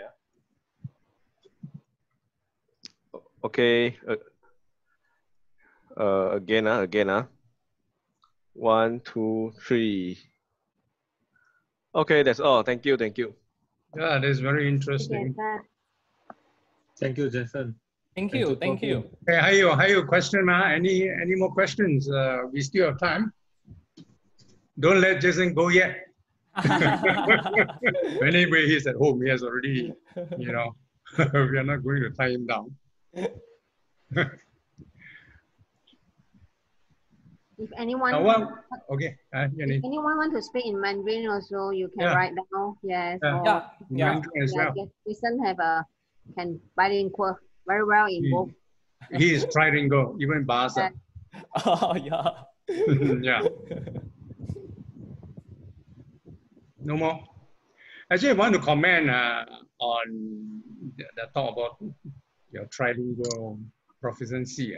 S3: Okay. Again. 1, 2, 3. Okay, that's all. Thank you.
S1: Yeah, that's very interesting.
S5: Thank you, Jason.
S2: Thank you.
S1: Hey, how you question, any more questions? We still have time. Don't let Jason go yet. Anyway, he's at home. He has already, we are not going to tie him down.
S6: If anyone,
S1: okay.
S6: if anyone want to speak in Mandarin also, you can write down. Yes.
S1: Mandarin as well.
S6: Jason can bilingual very well in both.
S1: He is trilingual, even Bahasa.
S2: Oh, yeah.
S1: Yeah. No more. Actually, I want to comment on the talk about your trilingual proficiency.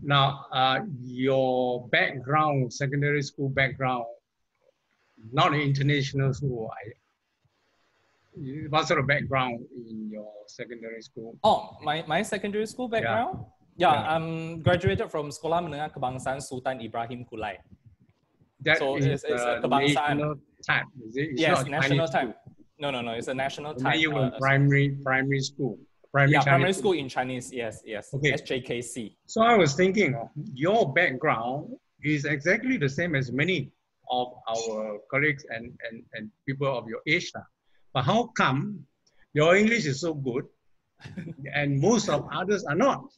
S1: Now, your background, secondary school background, not an international school. What sort of background in your secondary school?
S2: Oh, my secondary school background? Yeah, I'm graduated from Sekolah Menengah Kebangsaan Sultan Ibrahim Kulai.
S1: That
S2: so
S1: is
S2: it's a Kebangsaan.
S1: national type, is it? It's
S2: yes,
S1: not
S2: national
S1: Chinese
S2: type. No, it's a national type.
S1: When you were primary school.
S2: Primary school in Chinese, yes.
S1: Okay.
S2: SJKC.
S1: So I was thinking, your background is exactly the same as many of our colleagues and people of your age. But how come your English is so good and most of others are not?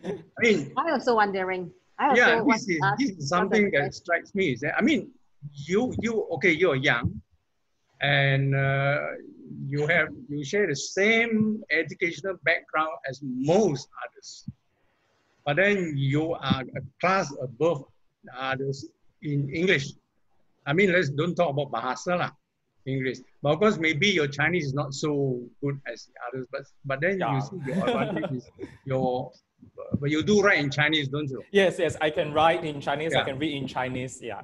S1: I mean,
S6: I also wondering.
S1: This is something that strikes me. I mean, you're young and you share the same educational background as most others, but then you are a class above others in English. I mean, don't talk about Bahasa lah, English. But of course, maybe your Chinese is not so good as the others, but then you see your advantage is but you do write in Chinese, don't you?
S2: Yes, I can write in Chinese, I can read in Chinese, yeah.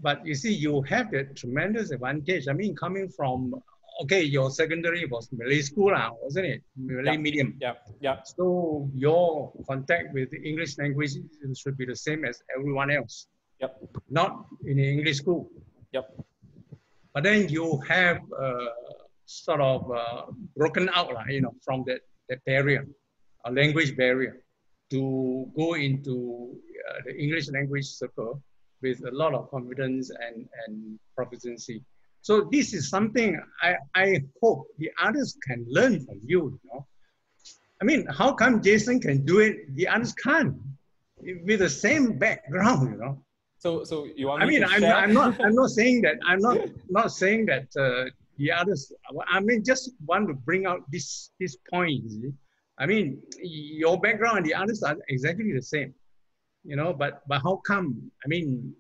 S1: But you see, you have that tremendous advantage. I mean, coming from, your secondary was Malay school, wasn't it? Malay medium.
S2: Yeah.
S1: So your contact with the English language should be the same as everyone else.
S2: Yep.
S1: Not in the English school.
S2: Yep.
S1: But then you have sort of broken out, from that barrier, a language barrier, to go into the English language circle with a lot of confidence and proficiency. So this is something I hope the others can learn from you. I mean, how come Jason can do it, the others can't, with the same background,
S2: So you want me
S1: I mean,
S2: to share?
S1: I'm not saying that. I'm not saying that the others. I mean, just want to bring out this point. I mean, your background and the others are exactly the same, But how come? I mean,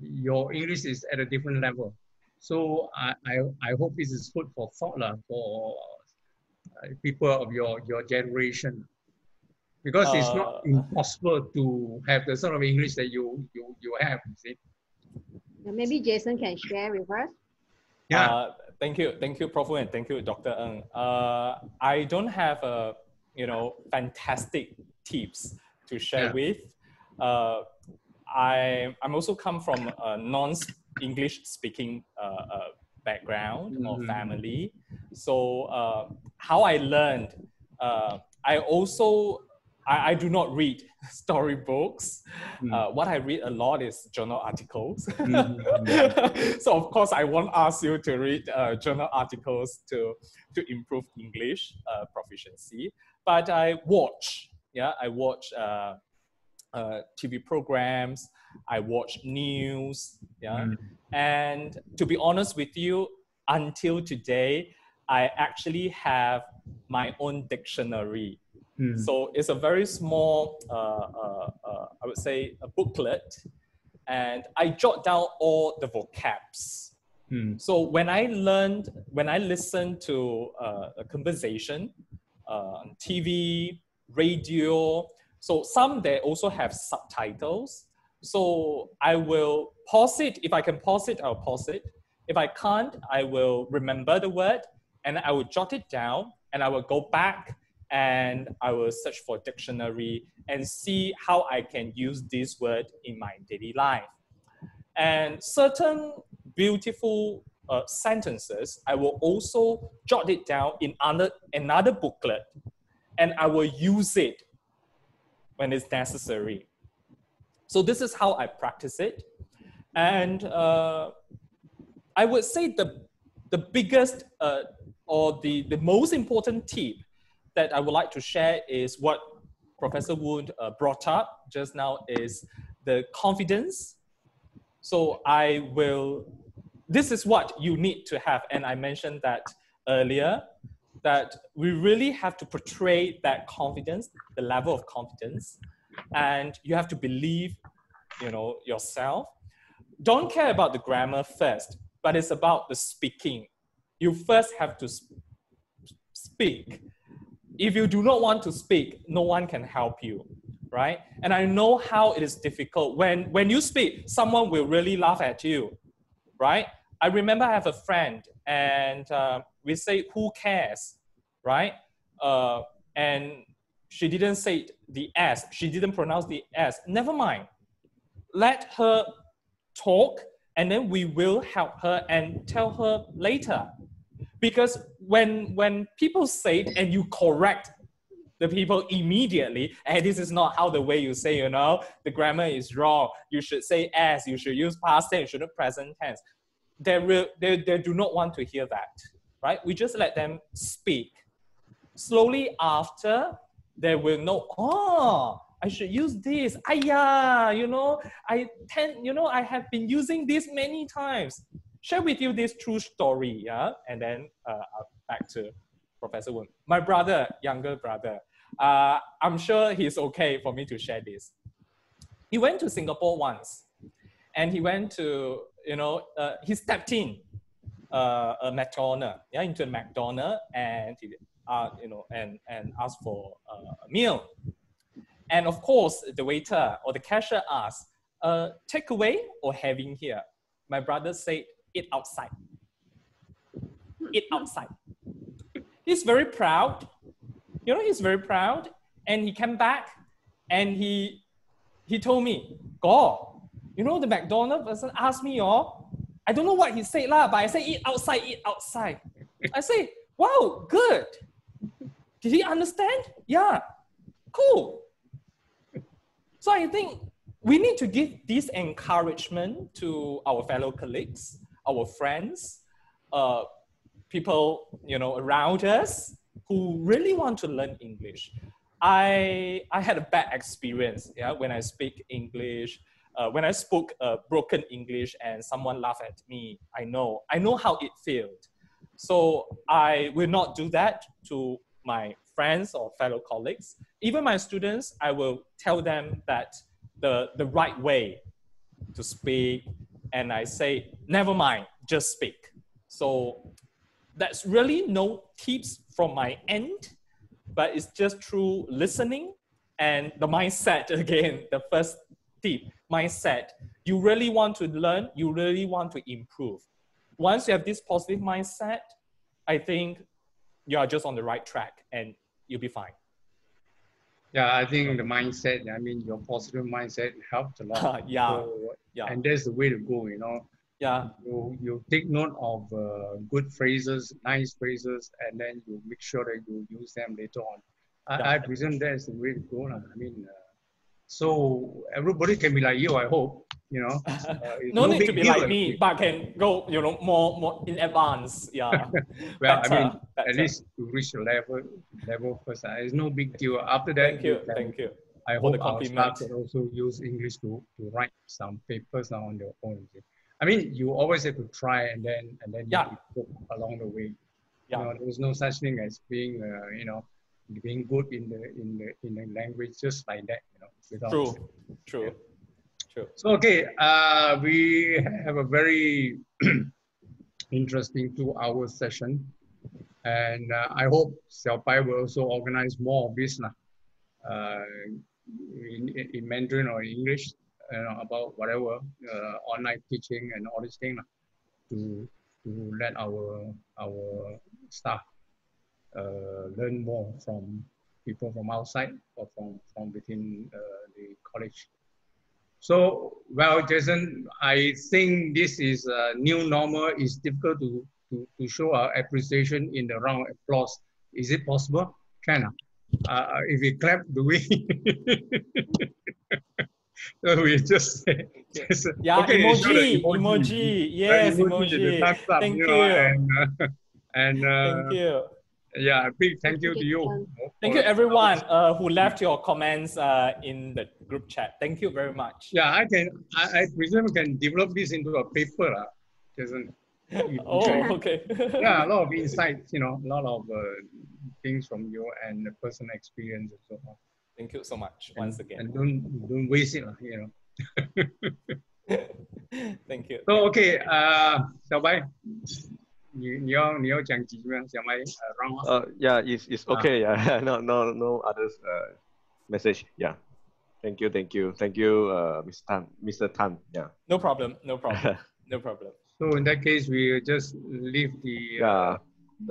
S1: your English is at a different level. So I hope this is food for thought for people of your generation. Because it's not impossible to have the sort of English that you have, you see.
S6: Maybe Jason can share with us.
S1: Yeah.
S2: Thank you, Prof. Voon, and thank you, Dr. Ng. I don't have fantastic tips to share with. I'm also come from a non-English speaking background or family. So how I learned, I do not read storybooks. What I read a lot is journal articles. So of course, I won't ask you to read journal articles to improve English proficiency. But I watch TV programs, I watch news, yeah. And to be honest with you, until today, I actually have my own dictionary. So it's a very small, I would say, a booklet, and I jot down all the vocabs. So when I listened to a conversation, TV, radio, so some they also have subtitles. So I will pause it. If I can pause it, I'll pause it. If I can't, I will remember the word and I will jot it down and I will go back and I will search for dictionary and see how I can use this word in my daily life. And certain beautiful sentences, I will also jot it down in another booklet and I will use it when it's necessary. So this is how I practice it. And I would say the biggest or the most important tip that I would like to share is what Professor Voon brought up just now is the confidence. So this is what you need to have. And I mentioned that earlier, that we really have to portray that confidence, the level of confidence, and you have to believe, yourself. Don't care about the grammar first, but it's about the speaking. You first have to speak. If you do not want to speak, no one can help you, right? And I know how it is difficult. When you speak, someone will really laugh at you, right? I remember I have a friend and we say, who cares, right? And she didn't say the S. She didn't pronounce the S. Never mind. Let her talk and then we will help her and tell her later. Because when people say it and you correct the people immediately, and this is not how the way you say, the grammar is wrong. You should say S, you should use past tense, you shouldn't present tense. They do not want to hear that, right? We just let them speak. Slowly after, they will know, I should use this. I have been using this many times. Share with you this true story, yeah? And then back to Professor Voon. My brother, younger brother, I'm sure he's okay for me to share this. He went to Singapore once, and he went to, he stepped in a McDonald's, into a McDonald's, and he, and asked for a meal. And of course, the waiter or the cashier asked, takeaway or having here? My brother said, eat outside. Eat outside. He's very proud. He's very proud. And he came back and he told me, God, the McDonald's person asked me, I don't know what he said, but I said, eat outside, eat outside. I say, wow, good. Did he understand? Yeah, cool. So I think we need to give this encouragement to our fellow colleagues, our friends, people around us who really want to learn English. I had a bad experience, when I speak English, when I spoke broken English and someone laughed at me. I know how it felt. So I will not do that to my friends or fellow colleagues. Even my students, I will tell them that the right way to speak, and I say, never mind, just speak. So that's really no tips from my end, but it's just through listening and the mindset. Again, the first tip, mindset. You really want to learn, you really want to improve. Once you have this positive mindset, I think you are just on the right track and you'll be fine.
S1: Yeah, I think the mindset, your positive mindset helped a lot. And that's the way to go, Yeah. You take note of good phrases, nice phrases, and then you make sure that you use them later on. I presume that's the way to go. So everybody can be like you, I hope.
S2: No need to be like me, but can go, more in advance. Yeah.
S1: Well, at least to reach the level first. It's no big deal. After that,
S2: thank you.
S1: I
S2: for the
S1: hope our
S2: compliment.
S1: staff could also use English to write some papers on their own. I mean, you always have to try and then
S2: Yeah.
S1: you improve along the way.
S2: Yeah.
S1: You know, there's no such thing as being you know, being good in the language just like that. You know, without.
S2: True.
S1: So okay, we have a very interesting 2-hour session, and I hope Xiao Pai will also organize more of this in Mandarin or in English, about whatever online teaching and all these things to let our staff learn more from people from outside or from within the college. So, well, Jason, I think this is a new normal. It's difficult to show our appreciation in the round of applause. Is it possible? Can if we clap, do we? So we just say,
S2: yeah,
S1: okay,
S2: emoji. Yes, emoji.
S1: The thumbs up,
S2: Thank
S1: you. Know, and
S2: thank you.
S1: Yeah, a big thank you to you.
S2: Thank you everyone who left your comments in the group chat. Thank you very much.
S1: Yeah, I presume I can develop this into a paper.
S2: Oh, okay.
S1: Yeah, a lot of insights, you know, a lot of things from you and the personal experience and so on.
S2: Thank you so much once again.
S1: And don't waste it, you know.
S2: Thank you.
S1: So okay, Xiao Bai, 你要讲几句吗？小麦 round
S3: Yeah, it's okay. Yeah, no others message. Yeah, thank you, Mr. Tham. Yeah.
S2: No problem.
S1: So in that case, we just leave the.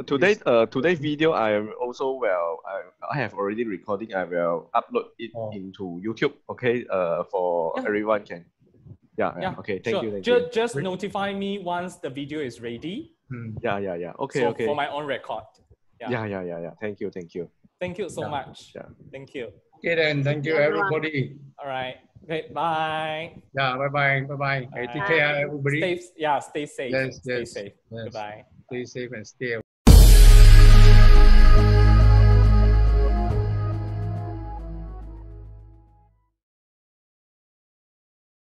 S3: Today's video I am also I have already recording. I will upload it into YouTube. Okay. For everyone can. Yeah. Okay. Thank you.
S2: Just notify me once the video is ready.
S3: Yeah. Okay.
S2: So
S3: okay.
S2: For my own record.
S3: Yeah. Thank you.
S2: Thank you so much.
S3: Yeah.
S2: Thank you.
S1: Okay then. Thank you everybody.
S2: All right. Okay. Bye.
S1: Yeah. Bye. Take care, everybody.
S2: Stay safe.
S1: Yes.
S2: Stay safe.
S1: Yes.
S2: Goodbye.
S1: Stay safe and stay away.